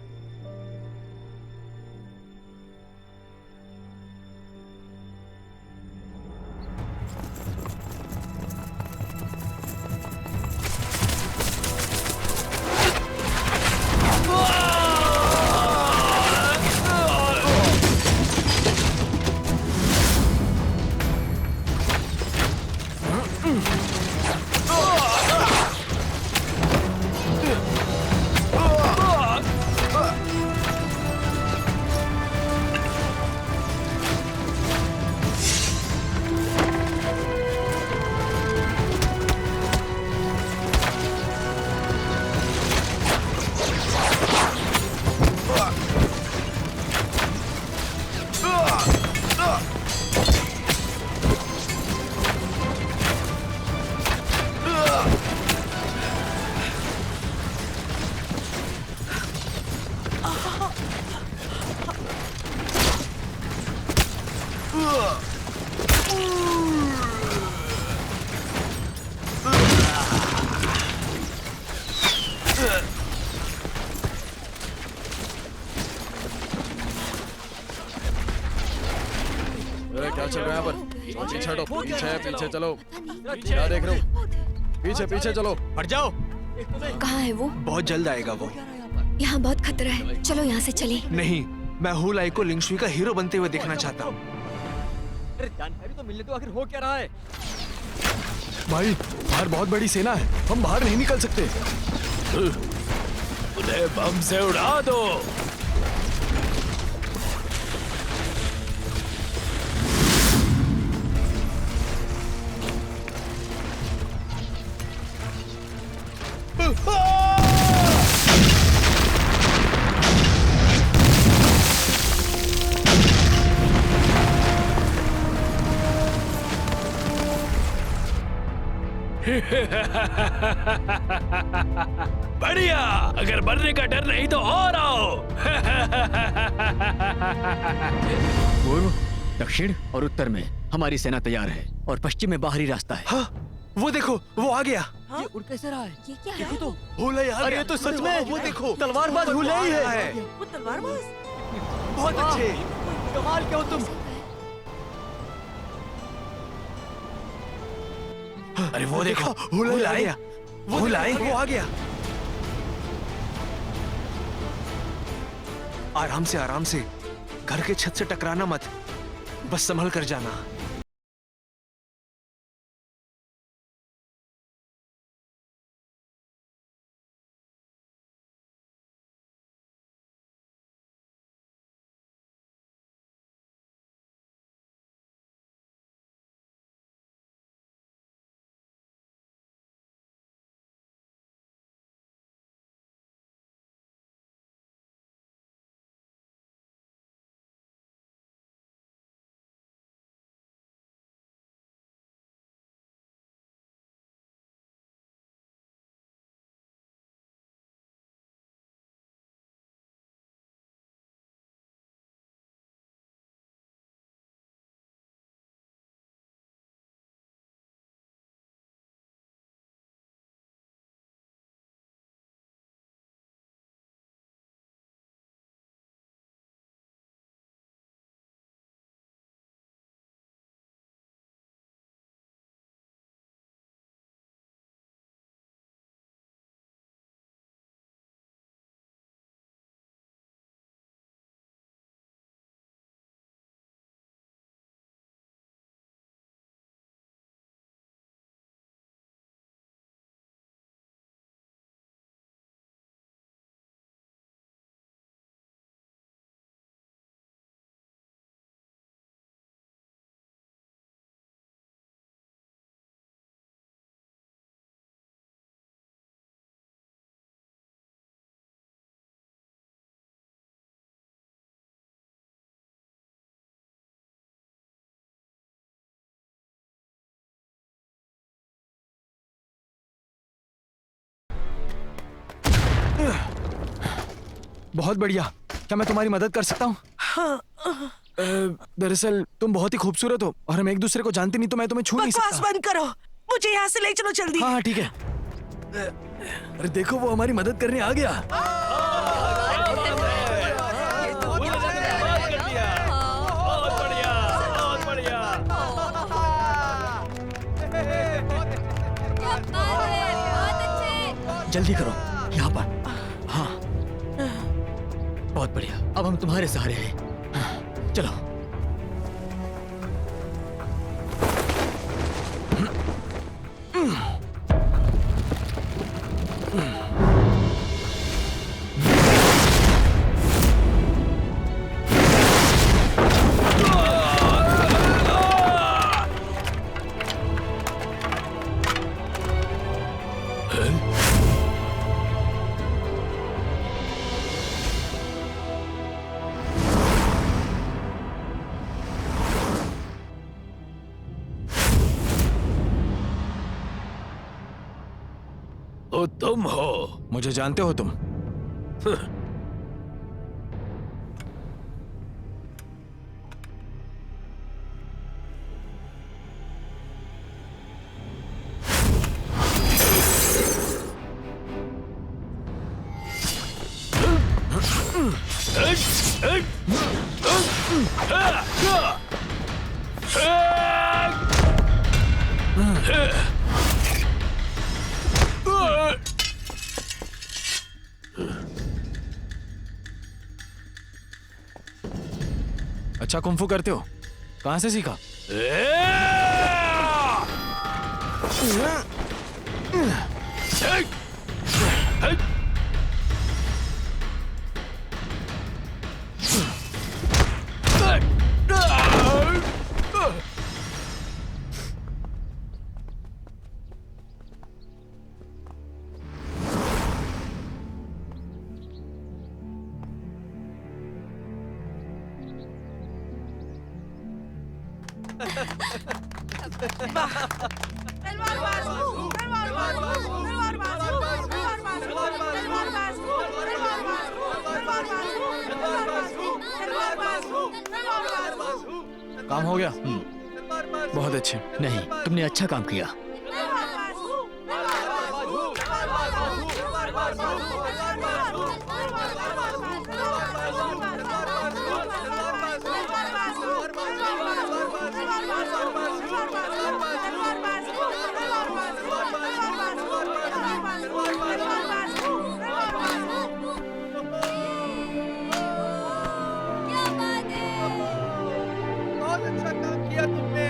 अरे क्या चल रहा है यहाँ पर? पीछे हटो, पीछे पीछे चलो। क्या देख रहे हो? पीछे पीछे चलो। हट जाओ। कहाँ है वो? बहुत जल्द आएगा वो। यहाँ बहुत खतरा है, चलो यहाँ से चले। नहीं, मैं हुलाई को लिंगशुई का हीरो बनते हुए देखना चाहता हूँ। अरे जानकारी तो मिलने दो, आखिर हो क्या रहा है? भाई बाहर बहुत बड़ी सेना है, हम बाहर नहीं निकल सकते। उन्हें बम से उड़ा दो। बढ़िया, अगर मरने का डर नहीं तो और आओ। पूर्व, दक्षिण और उत्तर में हमारी सेना तैयार है और पश्चिम में बाहरी रास्ता है। हाँ, वो देखो, वो आ गया। ये उड़ कैसे रहा है? ये क्या है? तो हुलाई आ अरे गया। ये तो सच में वो देखो, तलवारबाज हुलाई है। वो तलवारबाज। बहुत अच्छे। कमाल क्या हो तुम। अरे वो देखो, हुलाई आ गया। वो आ गया। आराम से, आराम से। घर के छत से टकराना मत, बस संभल कर जाना। बहुत बढ़िया। क्या मैं तुम्हारी मदद कर सकता हूँ? दरअसल तुम बहुत ही खूबसूरत हो और हम एक दूसरे को जानते नहीं, तो मैं तुम्हें छू नहीं बकवास सकता। बंद करो, मुझे यहाँ से ले चलो जल्दी। हाँ हाँ ठीक है। अरे देखो, वो हमारी मदद करने आ गया। बहुत बढ़िया, बहुत बढ़िया। जल्दी करो, यहाँ पर। हाँ, बहुत बढ़िया। अब हम तुम्हारे सहारे हैं। चलो। तो तुम हो? मुझे जानते हो तुम? अच्छा कुंफू करते हो? कहाँ से सीखा? काम हो गया? बहुत अच्छे। नहीं, तुमने अच्छा काम किया। बहुत अच्छा काम किया तुमने।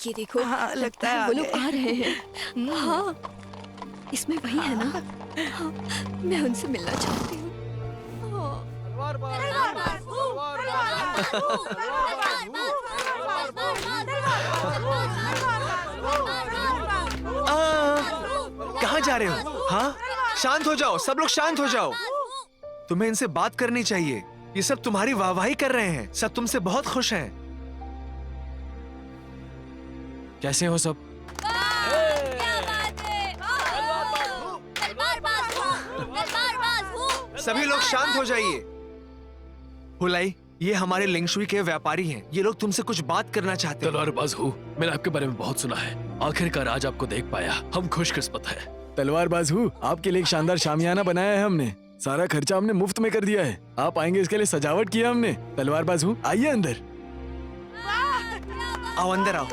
ये देखो, हाँ, लगता है वो लोग आ आ रहे हैं। हाँ, इसमें वही है ना? हाँ, मैं उनसे मिलना चाहती हूँ। हाँ। कहाँ जा रहे हो? हाँ, शांत हो जाओ, सब लोग शांत हो जाओ। तुम्हें इनसे बात करनी चाहिए। ये सब तुम्हारी वाहवाही कर रहे हैं, सब तुमसे बहुत खुश हैं। कैसे हो सब? सभी लोग शांत हो जाइए। हुलाई, ये हमारे लिंगशुई के व्यापारी हैं। ये लोग तुमसे कुछ बात करना चाहते हैं। तलवारबाज हूँ, मैंने आपके बारे में बहुत सुना है। आखिरकार आज आपको देख पाया, हम खुशकिस्मत हैं। तलवारबाज हूँ, आपके लिए एक शानदार शामियाना बनाया है हमने। सारा खर्चा हमने मुफ्त में कर दिया है। आप आएंगे इसके लिए सजावट किया हमने। तलवारबाज हूँ, आइए अंदर। आओ अंदर आओ।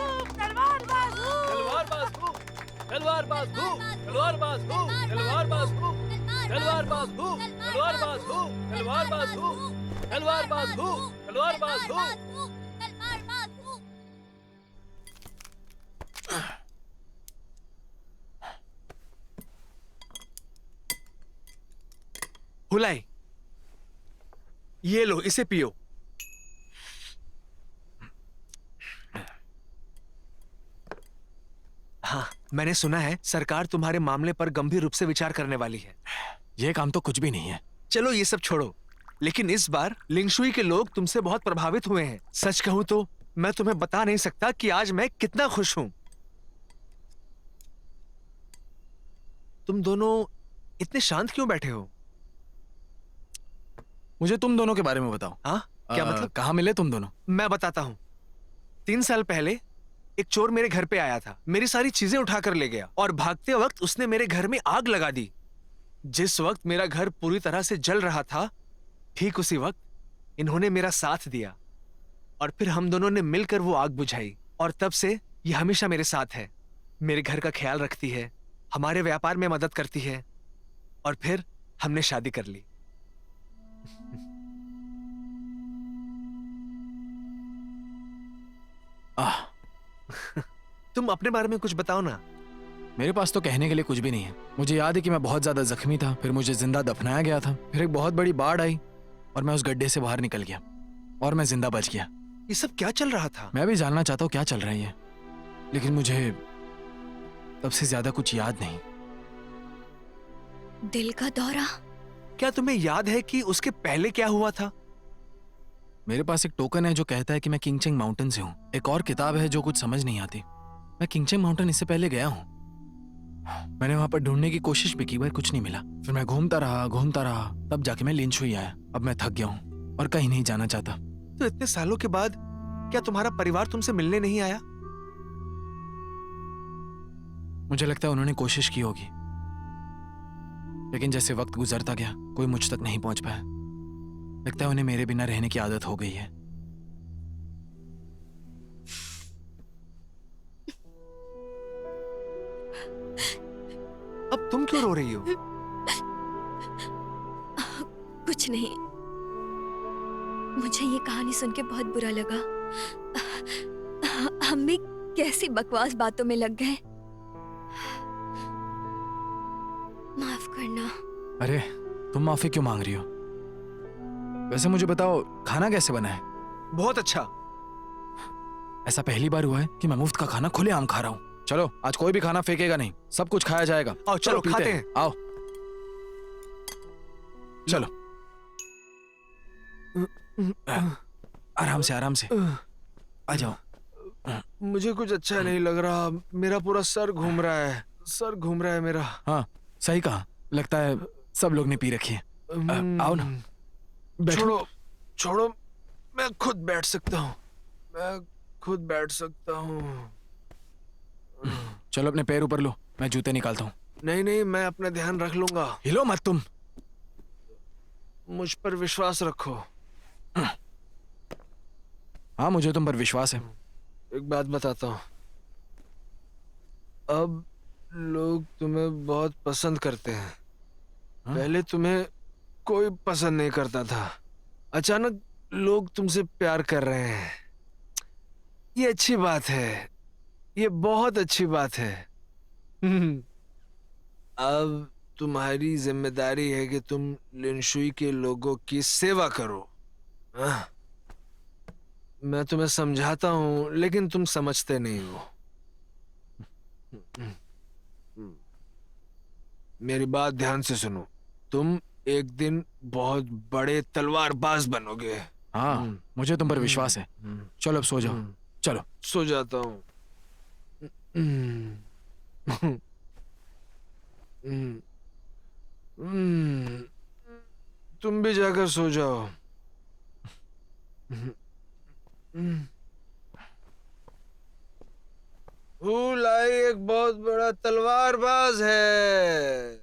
हुलाई, ये लो, इसे पियो। हाँ, मैंने सुना है सरकार तुम्हारे मामले पर गंभीर रूप से विचार करने वाली है। ये काम तो कुछ भी नहीं है। चलो ये सब छोड़ो, लेकिन इस बार लिंगशुई के लोग तुमसे बहुत प्रभावित हुए हैं। सच कहूं तो मैं तुम्हें बता नहीं सकता कि आज मैं कितना खुश हूं। तुम दोनों इतने शांत क्यों बैठे हो? मुझे तुम दोनों के बारे में बताओ। हाँ, क्या मतलब? कहाँ मिले तुम दोनों? मैं बताता हूँ। 3 साल पहले एक चोर मेरे घर पे आया था, मेरी सारी चीजें उठाकर ले गया और भागते वक्त उसने मेरे घर में आग लगा दी। जिस वक्त मेरा घर पूरी तरह से जल रहा था, ठीक उसी वक्त इन्होंने मेरा साथ दिया और फिर हम दोनों ने मिलकर वो आग बुझाई और तब से ये हमेशा मेरे साथ है। मेरे घर का ख्याल रखती है, हमारे व्यापार में मदद करती है और फिर हमने शादी कर ली। तुम अपने बारे में कुछ बताओ ना। मेरे पास तो कहने के लिए कुछ भी नहीं है। मुझे याद है कि मैं बहुत ज्यादा जख्मी था, फिर मुझे जिंदा दफनाया गया था, फिर एक बहुत बड़ी बाढ़ आई और मैं उस गड्ढे से बाहर निकल गया और मैं जिंदा बच गया। ये सब क्या चल रहा था? मैं भी जानना चाहता हूँ क्या चल रही है, लेकिन मुझे तब से ज्यादा कुछ याद नहीं। दिल का दौरा? क्या तुम्हें याद है कि उसके पहले क्या हुआ था? मेरे पास एक टोकन है जो कहता है कि मैं किंगचेंग माउंटेन से हूँ। एक और किताब है जो कुछ समझ नहीं आती। मैं किंगचेंग माउंटेन इससे पहले गया हूँ। मैंने वहां पर ढूंढने की कोशिश भी की, पर कुछ नहीं मिला। फिर मैं घूमता रहा, तब जाके मैं लिंगशुई आया। अब मैं थक गया हूँ और कहीं नहीं जाना चाहता। तो इतने सालों के बाद क्या तुम्हारा परिवार तुमसे मिलने नहीं आया? मुझे लगता है उन्होंने कोशिश की होगी, लेकिन जैसे वक्त गुजरता गया कोई मुझ तक नहीं पहुंच पाया। लगता है उन्हें मेरे बिना रहने की आदत हो गई है। अब तुम क्यों रो रही हो? कुछ नहीं, मुझे ये कहानी सुन के बहुत बुरा लगा। हम भी कैसी बकवास बातों में लग गए। माफ करना। अरे तुम माफी क्यों मांग रही हो? वैसे मुझे बताओ खाना कैसे बना है? बहुत अच्छा। ऐसा पहली बार हुआ है कि मैं मुफ्त का खाना खुलेआम खा रहा हूँ। चलो आज कोई भी खाना फेंकेगा नहीं, सब कुछ खाया जाएगा। आओ चलो पीते खाते हैं। आओ चलो। आराम से आराम से आ जाओ। मुझे कुछ अच्छा नहीं लग रहा, मेरा पूरा सर घूम रहा है, सर घूम रहा है मेरा। हाँ सही कहा, लगता है सब लोग ने पी रखी है। आओ ना, बैठो। छोड़ो छोड़ो, मैं खुद बैठ सकता हूँ, मैं खुद बैठ सकता हूँ। चलो अपने पैर ऊपर लो, मैं जूते निकालता हूँ। नहीं नहीं, मैं अपना ध्यान रख लूंगा। हिलो मत तुम। मुझ पर विश्वास रखो। हाँ मुझे तुम पर विश्वास है। एक बात बताता हूँ, अब लोग तुम्हें बहुत पसंद करते हैं। हाँ? पहले तुम्हें कोई पसंद नहीं करता था, अचानक लोग तुमसे प्यार कर रहे हैं। ये अच्छी बात है, ये बहुत अच्छी बात है। अब तुम्हारी जिम्मेदारी है कि तुम लिनशुई के लोगों की सेवा करो। हाँ? मैं तुम्हें समझाता हूं लेकिन तुम समझते नहीं हो। मेरी बात ध्यान से सुनो, तुम एक दिन बहुत बड़े तलवारबाज बनोगे। हाँ मुझे तुम पर विश्वास है। चलो अब सो जाओ। चलो सो जाता हूँ। तुम भी जाकर सो जाओ। हुलाई एक बहुत बड़ा तलवारबाज है।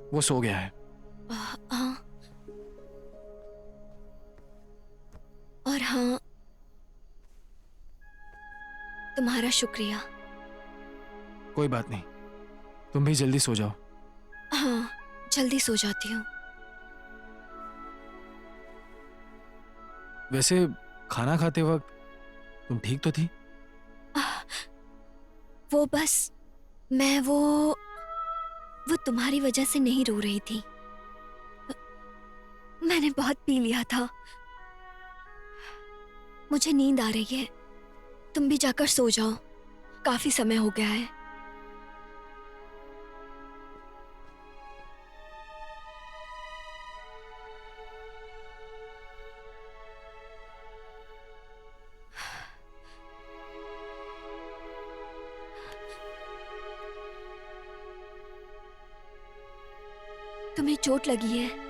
वो सो गया है। हाँ। और हाँ, तुम्हारा शुक्रिया। कोई बात नहीं, तुम भी जल्दी सो जाओ। हाँ जल्दी सो जाती हूँ। वैसे खाना खाते वक्त तुम ठीक तो थी? वो बस मैं वो तुम्हारी वजह से नहीं रो रही थी। मैंने बहुत पी लिया था, मुझे नींद आ रही है। तुम भी जाकर सो जाओ, काफी समय हो गया है। तुम्हें चोट लगी है?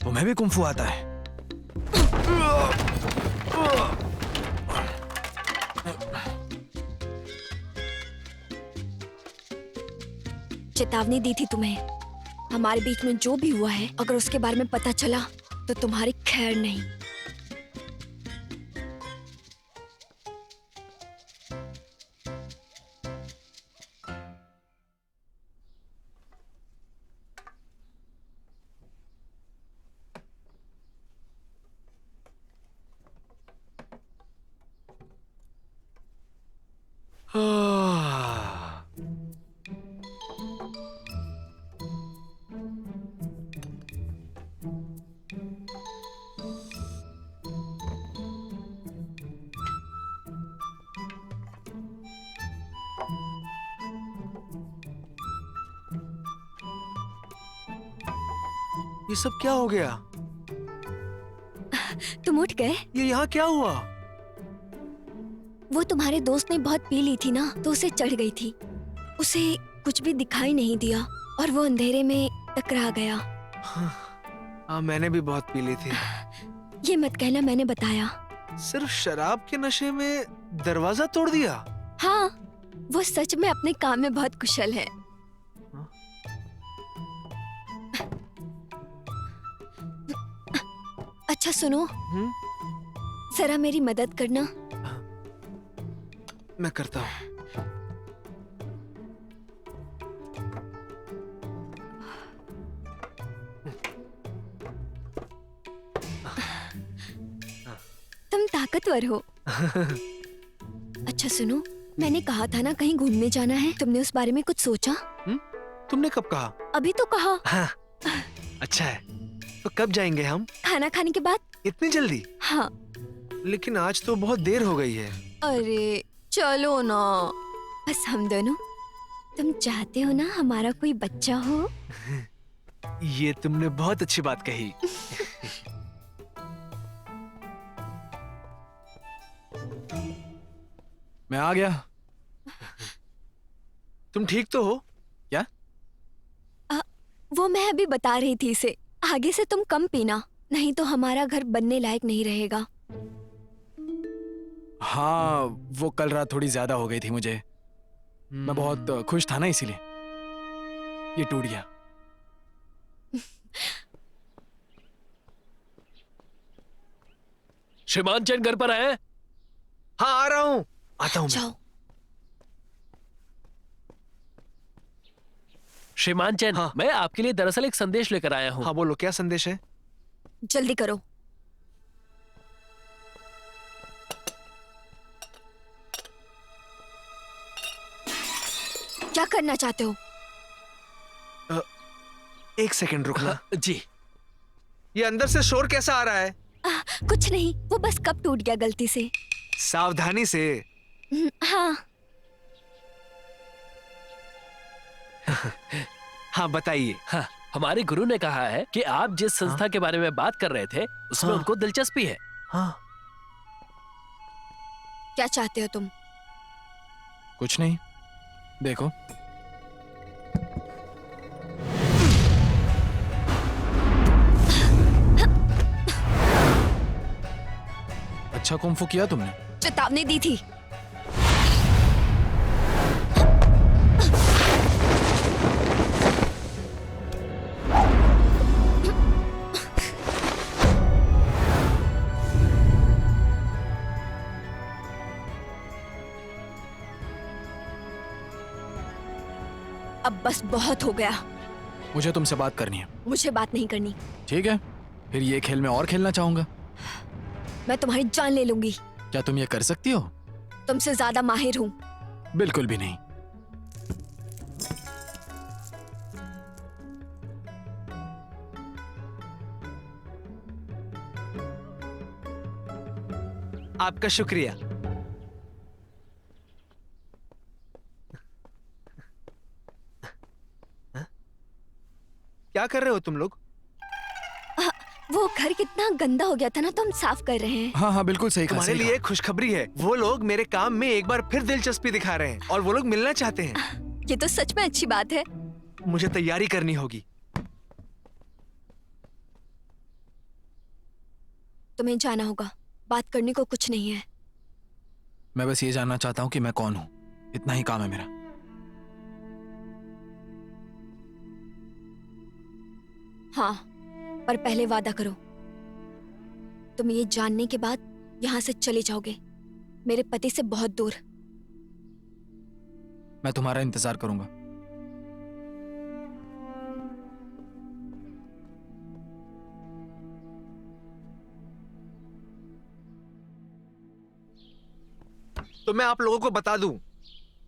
तुम्हें भी कुंफू आता है? चेतावनी दी थी तुम्हें। हमारे बीच में जो भी हुआ है, अगर उसके बारे में पता चला तो तुम्हारी खैर नहीं। ये सब क्या हो गया? तुम उठ गए? ये यहाँ क्या हुआ? वो तुम्हारे दोस्त ने बहुत पी ली थी ना, तो उसे चढ़ गई थी। उसे कुछ भी दिखाई नहीं दिया और वो अंधेरे में टकरा गया। हाँ, मैंने भी बहुत पी ली थी। ये मत कहना मैंने बताया। सिर्फ शराब के नशे में दरवाजा तोड़ दिया? हाँ, वो सच में अपने काम में बहुत कुशल है। अच्छा सुनो, जरा मेरी मदद करना। मैं करता हूँ। तुम ताकतवर हो। अच्छा सुनो, मैंने कहा था ना कहीं घूमने जाना है, तुमने उस बारे में कुछ सोचा? तुमने कब कहा? अभी तो कहा। हाँ, अच्छा है। तो कब जाएंगे हम? खाना खाने के बाद। इतनी जल्दी? हाँ। लेकिन आज तो बहुत देर हो गई है। अरे चलो ना, बस हम दोनों। तुम चाहते हो ना हमारा कोई बच्चा हो? ये तुमने बहुत अच्छी बात कही। मैं आ गया। तुम ठीक तो हो? क्या? वो मैं अभी बता रही थी इसे, आगे से तुम कम पीना, नहीं तो हमारा घर बनने लायक नहीं रहेगा। हाँ, वो कल रात थोड़ी ज्यादा हो गई थी मुझे। मैं बहुत खुश था ना, इसीलिए ये टूट गया। श्रीमान चंद घर पर आए? हाँ, आ रहा हूँ। आता हूँ मैं। जाओ। श्रीमान चंद, हाँ। मैं आपके लिए दरअसल एक संदेश लेकर आया हूँ। हाँ बोलो, क्या संदेश है? जल्दी करो। क्या करना चाहते हो? एक सेकंड रुकना। जी। ये अंदर से शोर कैसा आ रहा है? कुछ नहीं, वो बस कप टूट गया गलती से। सावधानी से। हाँ। हाँ बताइए। हाँ, हमारे गुरु ने कहा है कि आप जिस संस्था के बारे में बात कर रहे थे उसमें हाँ। उनको दिलचस्पी है। हाँ। क्या चाहते हो तुम? कुछ नहीं, देखो। अच्छा कुंफू किया तुमने। चेतावनी दी थी। अब बस बहुत हो गया। मुझे तुमसे बात करनी है। मुझे बात नहीं करनी। ठीक है, फिर ये खेल मैं और खेलना चाहूंगा। मैं तुम्हारी जान ले लूंगी। क्या तुम ये कर सकती हो? तुमसे ज्यादा माहिर हूँ। बिल्कुल भी नहीं। आपका शुक्रिया। क्या कर रहे हो तुम लोग? वो घर कितना गंदा हो गया था ना, तो हम साफ कर रहे हैं। हाँ हाँ बिल्कुल सही कहा। तुम्हारे सही लिए कहा। खुशखबरी है। वो लोग मेरे काम में एक बार फिर दिलचस्पी दिखा रहे हैं और वो लोग मिलना चाहते हैं। ये तो सच में अच्छी बात है। मुझे तैयारी करनी होगी। तुम्हें जाना होगा, बात करने को कुछ नहीं है। मैं बस ये जानना चाहता हूँ कि मैं कौन हूँ, इतना ही काम है मेरा। हाँ, पर पहले वादा करो, तुम ये जानने के बाद यहाँ से चले जाओगे, मेरे पति से बहुत दूर। मैं तुम्हारा इंतजार करूंगा। तो मैं आप लोगों को बता दूं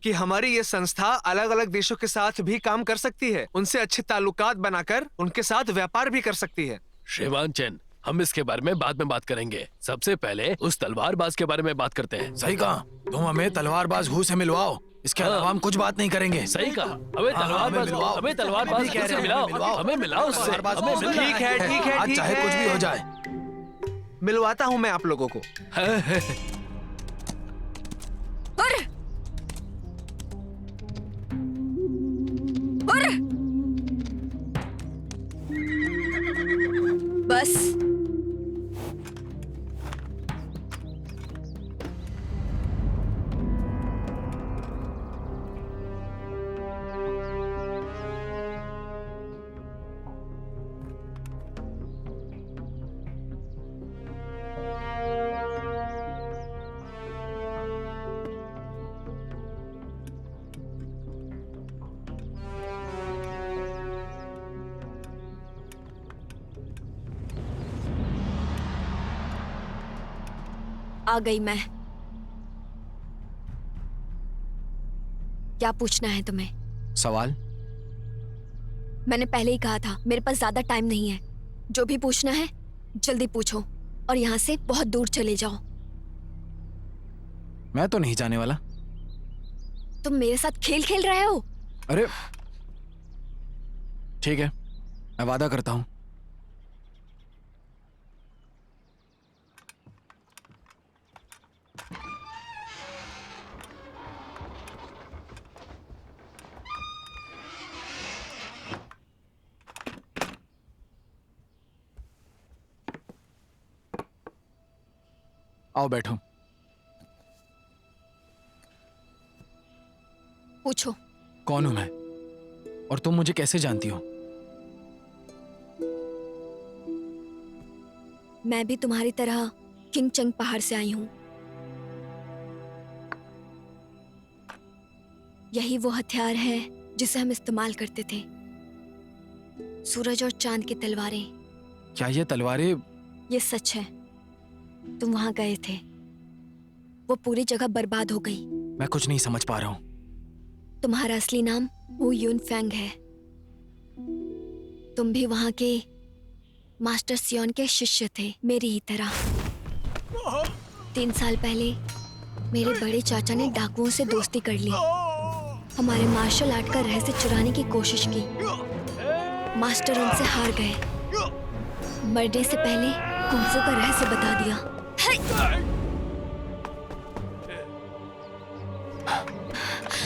कि हमारी ये संस्था अलग अलग देशों के साथ भी काम कर सकती है, उनसे अच्छे ताल्लुकात बनाकर उनके साथ व्यापार भी कर सकती है। श्रीमान चैन, हम इसके बारे में बाद में बात करेंगे। सबसे पहले उस तलवारबाज के बारे में बात करते हैं। सही कहा, तुम हमें तलवारबाज हु से मिलवाओ, इसके अलावा हम कुछ बात नहीं करेंगे। सही कहा, हमें तलवारबाज से मिलाओ, हमें मिलाओ उससे, हमें मिलाओ। ठीक है, ठीक है, आज ठीक चाहे है। कुछ भी हो जाए। मिलवाता हूं मैं आप लोगों को। बस आ गई मैं। क्या पूछना है तुम्हें? सवाल? मैंने पहले ही कहा था, मेरे पास ज्यादा टाइम नहीं है। जो भी पूछना है जल्दी पूछो और यहाँ से बहुत दूर चले जाओ। मैं तो नहीं जाने वाला। तुम मेरे साथ खेल खेल रहे हो? अरे ठीक है, मैं वादा करता हूँ। आओ बैठो। पूछो। कौन हूं मैं और तुम मुझे कैसे जानती हो? मैं भी तुम्हारी तरह किंगचंग पहाड़ से आई हूं। यही वो हथियार है जिसे हम इस्तेमाल करते थे, सूरज और चांद की तलवारें। क्या ये तलवारें? ये सच है, तुम वहां गए थे, वो पूरी जगह बर्बाद हो गई। मैं कुछ नहीं समझ पा रहा हूं। तुम्हारा असली नाम वू यून फेंग है। तुम भी वहां के मास्टर सियोन के शिष्य थे, मेरी ही तरह। 3 साल पहले मेरे बड़े चाचा ने डाकुओं से दोस्ती कर ली, हमारे मार्शल आर्ट का रहस्य चुराने की कोशिश की। मास्टर उनसे हार गए। मरने से पहले कुंफू का रहस्य बता दिया।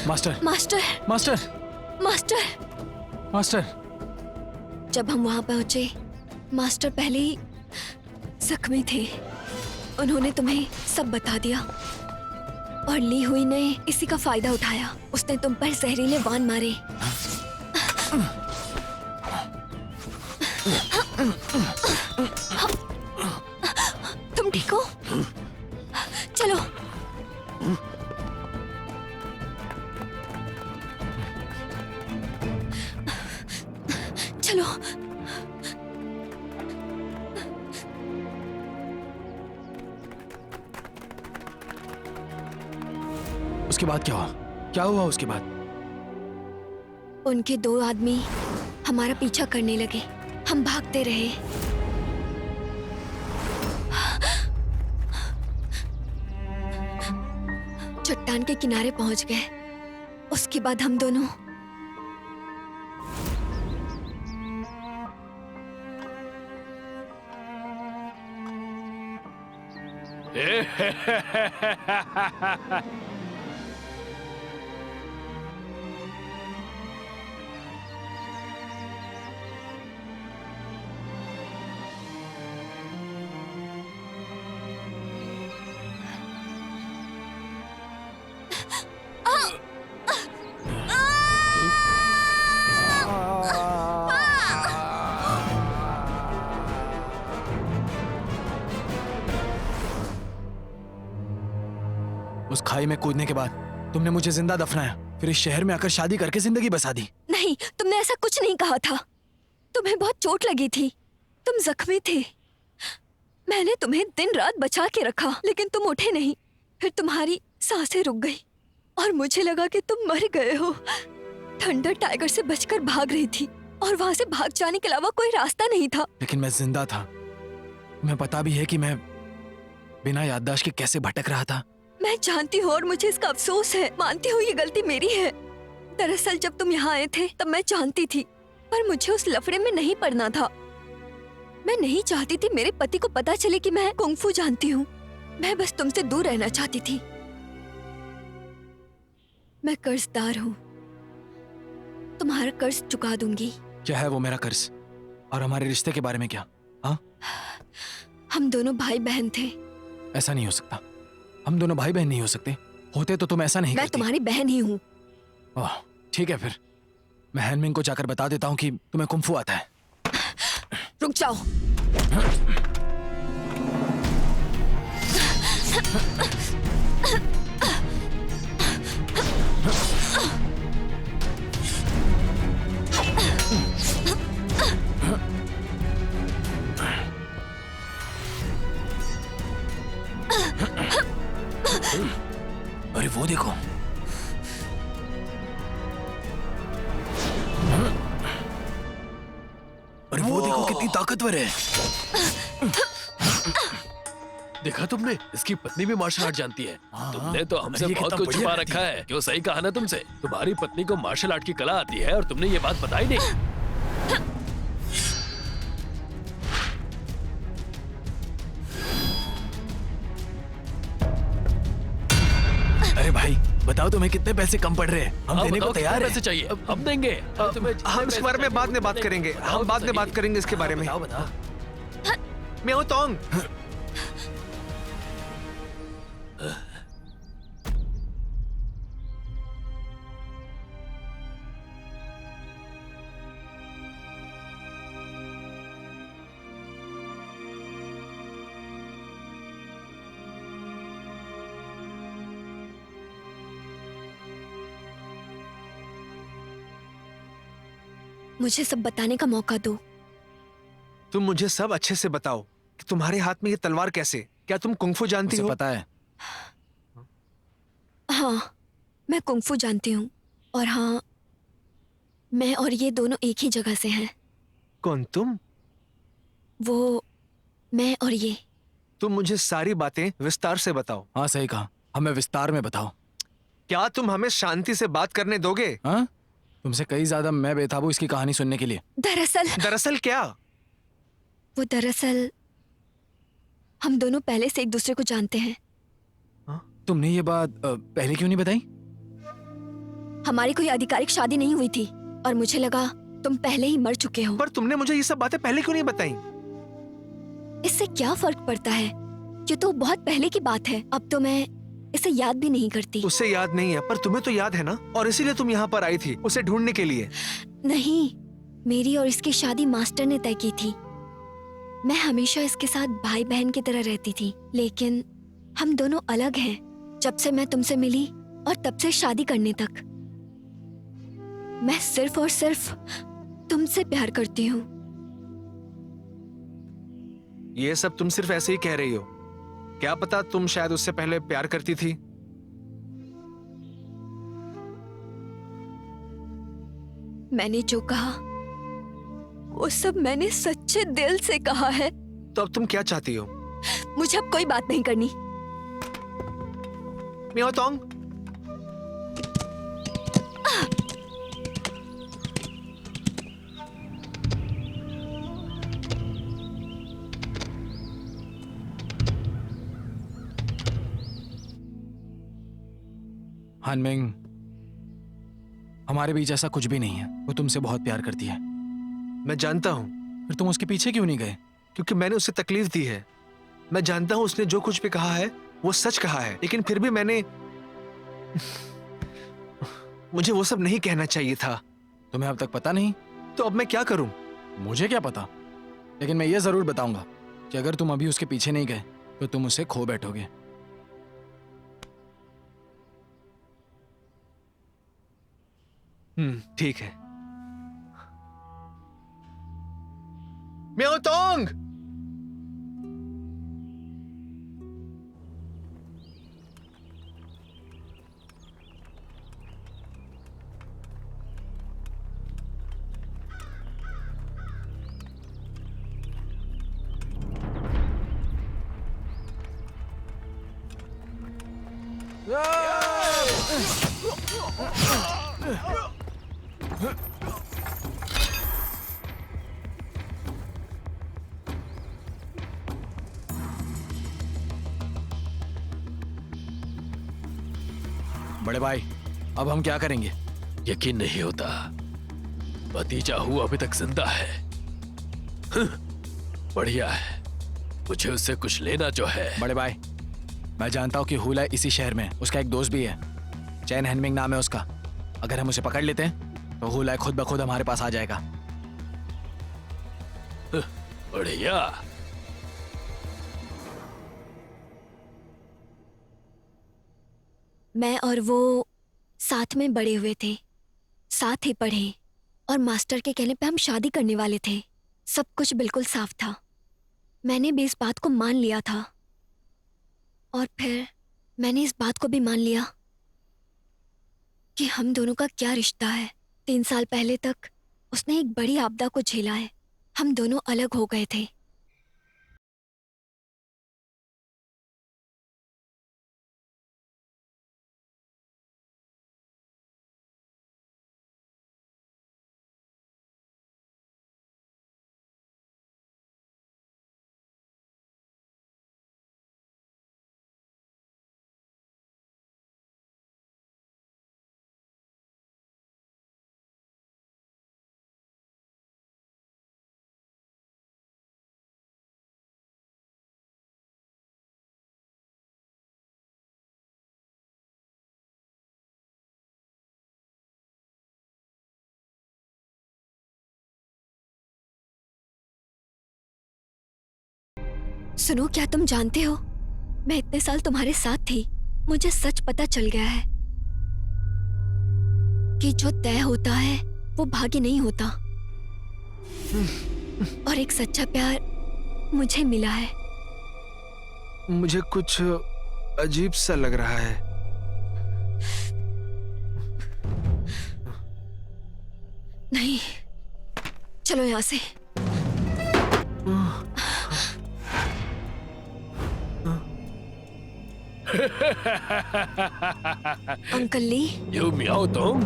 Master master master master master. जब हम वहां पहुंचे, मास्टर पहले ही जख्मी थे। उन्होंने तुम्हें सब बता दिया और ली हुई ने इसी का फायदा उठाया। उसने तुम पर जहरीले वान मारे। तुम ठीक हो? चलो। चलो। उसके बाद क्या हुआ? क्या हुआ उसके बाद? उनके 2 आदमी हमारा पीछा करने लगे। हम भागते रहे। चट्टान के किनारे पहुंच गए। उसके बाद हम दोनों उस खाई में कूदने के बाद तुमने मुझे जिंदा दफनाया, फिर इस शहर में आकर शादी करके जिंदगी बसा दी। नहीं, तुमने ऐसा कुछ नहीं कहा था। तुम्हें बहुत चोट लगी थी, तुम जख्मी थे। मैंने तुम्हें दिन रात बचा के रखा, लेकिन तुम उठे नहीं। फिर तुम्हारी सांसें रुक गई और मुझे लगा कि तुम मर गए हो। थंडर टाइगर से बचकर भाग रही थी और वहां से भाग जाने के अलावा कोई रास्ता नहीं था। लेकिन मैं जिंदा था। तुम्हें पता भी है कि मैं बिना याददाश्त के कैसे भटक रहा था। मैं जानती हूँ और मुझे इसका अफसोस है। मानती हूँ ये गलती मेरी है। दरअसल जब तुम यहाँ आए थे तब मैं जानती थी, पर मुझे उस लफड़े में नहीं पड़ना था। मैं नहीं चाहती थी मेरे पति को पता चले कि मैं कुंग-फू जानती हूँ। मैं बस तुमसे दूर रहना चाहती थी। मैं कर्जदार हूँ, तुम्हारा कर्ज चुका दूंगी। क्या है वो मेरा कर्ज? और हमारे रिश्ते के बारे में क्या? हाँ, हम दोनों भाई बहन थे। ऐसा नहीं हो सकता। हम दोनों भाई बहन नहीं हो सकते। होते तो तुम ऐसा नहीं मैं करती। तुम्हारी बहन ही हूँ। ओह, ठीक है फिर मैं हैनमिंग को जाकर बता देता हूँ कि तुम्हें कुंग-फू आता है। रुक जाओ। अरे वो देखो, अरे वो देखो कितनी ताकतवर है। देखा तुमने? इसकी पत्नी भी मार्शल आर्ट जानती है। तुमने तो हमसे ये बहुत कितना कुछ बढ़िया छुपा रहती रखा है। क्यों, सही कहा ना तुमसे? तुम्हारी पत्नी को मार्शल आर्ट की कला आती है और तुमने ये बात बताई नहीं। अरे भाई बताओ तुम्हें कितने पैसे कम पड़ रहे हैं? हम देने को तैयार हैं। पैसे चाहिए? हम देंगे। तुम्हें जितने हम इस पैसे बारे में चाहिए, बाद में बात देंगे। करेंगे। बताओ हम बाद तो में सही। बात करेंगे इसके बारे में। बताओ बताओ। म्याओ तोंग, मुझे सब बताने का मौका दो। तुम मुझे सब अच्छे से बताओ कि तुम्हारे हाथ में ये तलवार कैसे? क्या तुम कुंग-फू जानती मुझे हो? पता है। हाँ, मैं कुंग-फू जानती हूँ। और हाँ, मैं और ये दोनों एक ही जगह से हैं। कौन तुम? वो मैं और ये। तुम मुझे सारी बातें विस्तार से बताओ। हाँ सही कहा, हमें विस्तार में बताओ। क्या तुम हमें शांति से बात करने दोगे? हाँ, तुमसे कई ज्यादा मैं बेताब हूँ इसकी कहानी सुनने के लिए। दरअसल क्या? वो दरअसल हम दोनों पहले से एक दूसरे को जानते हैं। तुमने ये बात पहले क्यों नहीं बताई? हमारी कोई आधिकारिक शादी नहीं हुई थी और मुझे लगा तुम पहले ही मर चुके हो। पर तुमने मुझे ये सब बातें पहले क्यों नहीं बताई? इससे क्या फर्क पड़ता है? ये तो बहुत पहले की बात है। अब तो मैं इसे याद भी नहीं करती। उसे याद नहीं है, पर तुम्हें तो याद है ना? और इसीलिए तुम यहाँ पर आई थी, उसे ढूंढने के लिए। नहीं, मेरी और इसकी शादी मास्टर ने तय की थी। मैं हमेशा इसके साथ भाई बहन की तरह रहती थी, लेकिन हम दोनों अलग हैं। जब से मैं तुमसे मिली और तब से शादी करने तक मैं सिर्फ और सिर्फ तुमसे प्यार करती हूँ। ये सब तुम सिर्फ ऐसे ही कह रही हो। क्या पता तुम शायद उससे पहले प्यार करती थी। मैंने जो कहा वो सब मैंने सच्चे दिल से कहा है। तो अब तुम क्या चाहती हो? मुझे अब कोई बात नहीं करनी। म्याओ तोंग, हानमिंग, हमारे बीच ऐसा कुछ भी नहीं है। वो तुमसे बहुत प्यार करती है। मैं जानता हूँ, फिर तुम उसके पीछे क्यों नहीं गए? क्योंकि मैंने उसे तकलीफ दी है। मैं जानता हूँ उसने जो कुछ भी कहा है वो सच कहा है, लेकिन फिर भी मैंने मुझे वो सब नहीं कहना चाहिए था। तुम्हें अब तक पता नहीं? तो अब मैं क्या करूं? मुझे क्या पता, लेकिन मैं ये जरूर बताऊंगा कि अगर तुम अभी उसके पीछे नहीं गए तो तुम उसे खो बैठोगे। ठीक है। म्याओ तोंग! बड़े भाई, अब हम क्या करेंगे? यकीन नहीं होता भतीजा हूँ अभी तक जिंदा है। बढ़िया है, मुझे उससे कुछ लेना जो है। बड़े भाई, मैं जानता हूँ कि हुला इसी शहर में, उसका एक दोस्त भी है, चैन हेनमिंग नाम है उसका। अगर हम उसे पकड़ लेते हैं तो हुला खुद ब खुद हमारे पास आ जाएगा। बढ़िया। मैं और वो साथ में बड़े हुए थे, साथ ही पढ़े, और मास्टर के कहने पे हम शादी करने वाले थे। सब कुछ बिल्कुल साफ था। मैंने भी इस बात को मान लिया था, और फिर मैंने इस बात को भी मान लिया कि हम दोनों का क्या रिश्ता है। 3 साल पहले तक उसने एक बड़ी आपदा को झेला है। हम दोनों अलग हो गए थे। सुनो, क्या तुम जानते हो, मैं इतने साल तुम्हारे साथ थी, मुझे सच पता चल गया है कि जो तय होता है वो भाग्य नहीं होता, और एक सच्चा प्यार मुझे मिला है। मुझे कुछ अजीब सा लग रहा है। नहीं, चलो यहाँ से। अंकल ली, यू मियाओ तुम,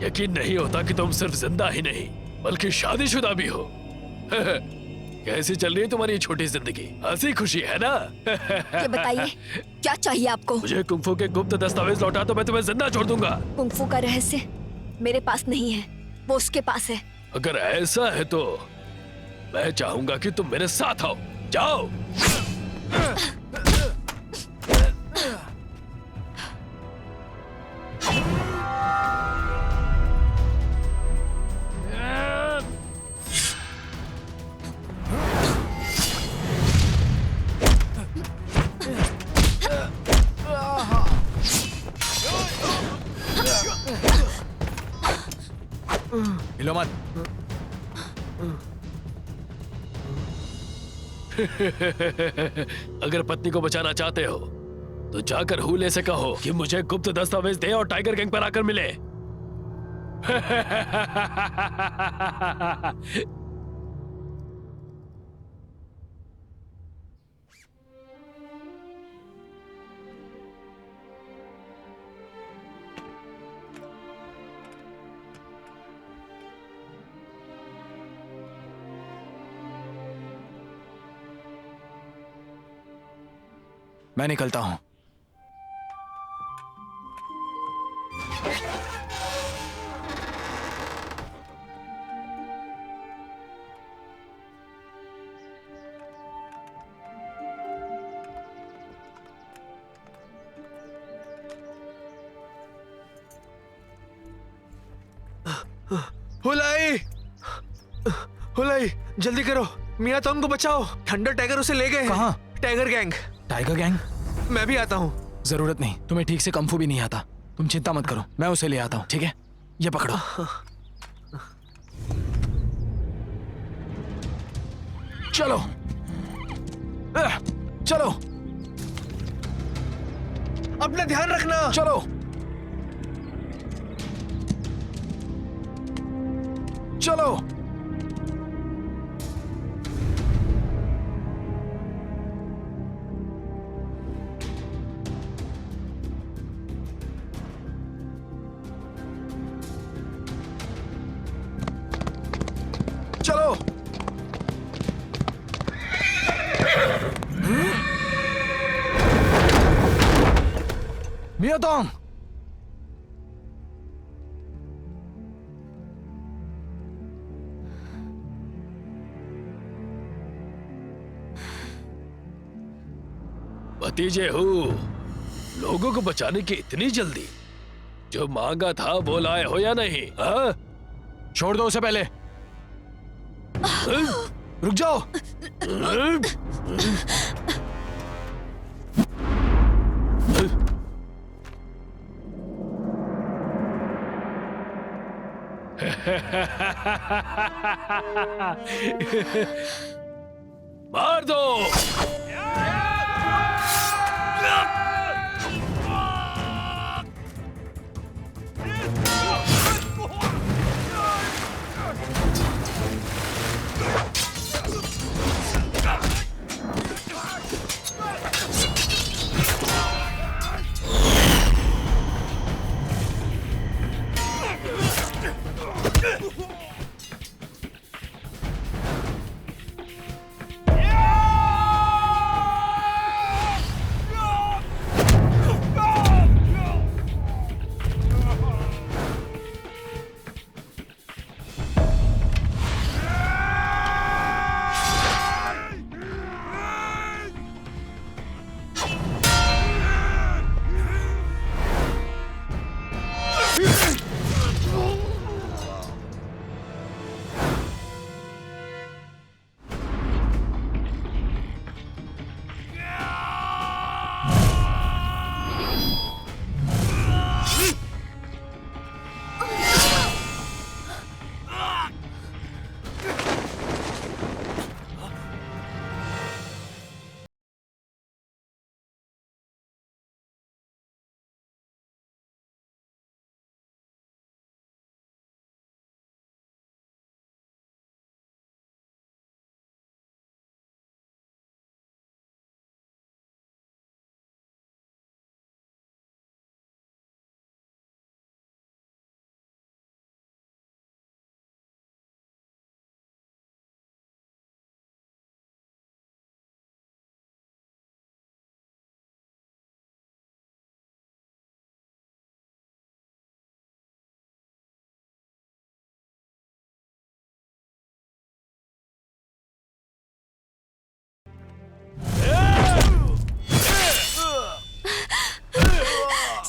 यकीन नहीं होता कि तुम सिर्फ जिंदा ही नहीं बल्कि शादीशुदा भी हो। कैसी चल रही है तुम्हारी ये छोटी जिंदगी? हंसी खुशी है ना? ये बताइए क्या चाहिए आपको? मुझे कुंफू के गुप्त दस्तावेज लौटा तो मैं तुम्हें जिंदा छोड़ दूंगा। कुंफू का रहस्य मेरे पास नहीं है, वो उसके पास है। अगर ऐसा है तो मैं चाहूंगा कि तुम मेरे साथ आओ। जाओ। हिलो मत। अगर पत्नी को बचाना चाहते हो तो जाकर हुले से कहो कि मुझे गुप्त दस्तावेज दे और टाइगर गैंग पर आकर मिले। मैं निकलता हूं। हुलाई, हुलाई, जल्दी करो, मियाँ तोंग को बचाओ। थंडर टाइगर उसे ले गए हैं। कहाँ? Tiger gang. Tiger gang? मैं भी आता हूँ। जरूरत नहीं, तुम्हें ठीक से कंफू भी नहीं आता। तुम चिंता मत करो, मैं उसे ले आता हूँ, ठीक है? ये पकड़ो। चलो चलो अपना ध्यान रखना। चलो चलो। चलो मियातोंग, भतीजे हो, लोगों को बचाने की इतनी जल्दी? जो मांगा था वो लाए हो या नहीं? हाँ? छोड़ दो उसे पहले। रुक जाओ। मार दो।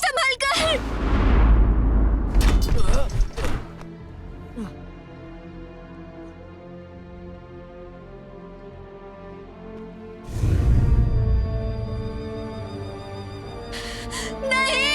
संभल कर। नहीं।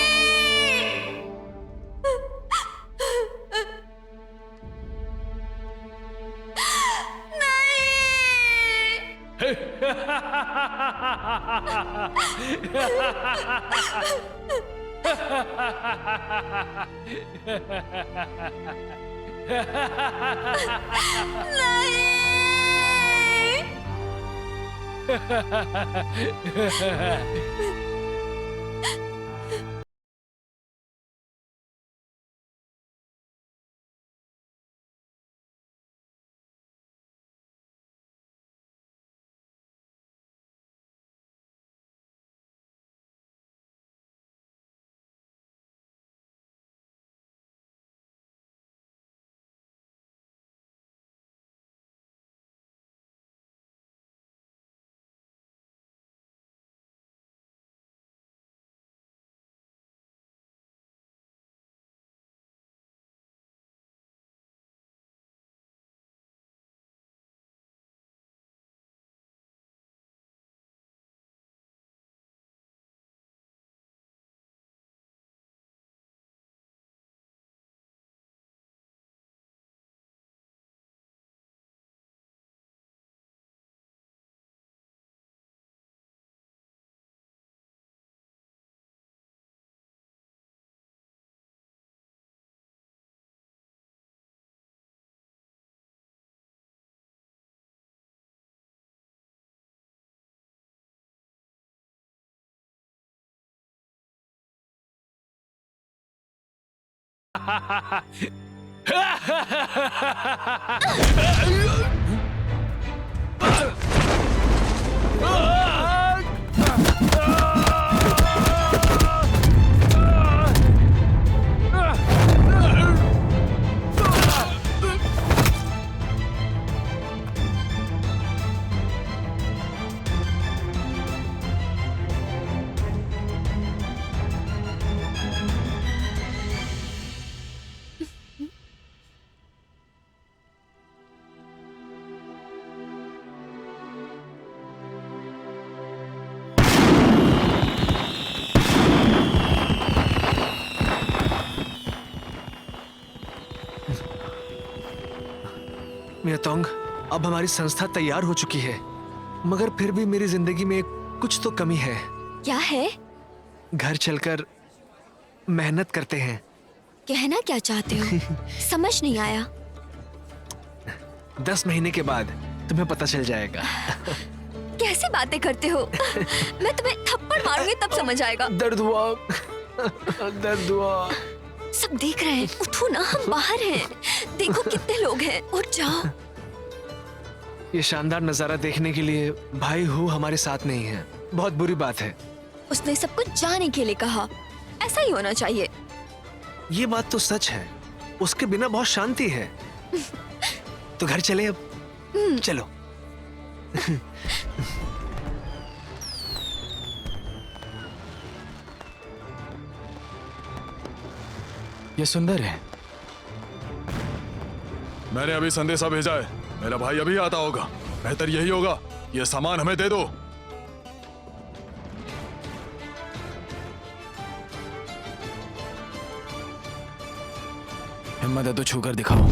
मियातोंग, अब हमारी संस्था तैयार हो चुकी है, मगर फिर भी मेरी जिंदगी में कुछ तो कमी है। क्या है? घर चलकर मेहनत करते हैं। कहना क्या चाहते हो? समझ नहीं आया। 10 महीने के बाद तुम्हें पता चल जाएगा। कैसी बातें करते हो? मैं तुम्हें थप्पड़ मारूंगी तब समझ आएगा। दर्द हुआ, दर्द हुआ। सब देख रहे हैं, उठो ना, हम बाहर हैं। देखो कितने लोग हैं, उठ जाओ। ये शानदार नजारा देखने के लिए भाई हु हमारे साथ नहीं है। बहुत बुरी बात है। उसने सब कुछ जाने के लिए कहा, ऐसा ही होना चाहिए। ये बात तो सच है, उसके बिना बहुत शांति है। तो घर चले अब? चलो। ये सुंदर है। मैंने अभी संदेशा भेजा है, मेरा भाई अभी आता होगा। बेहतर यही होगा, ये सामान हमें दे दो। हिम्मत है तो छूकर दिखाओ।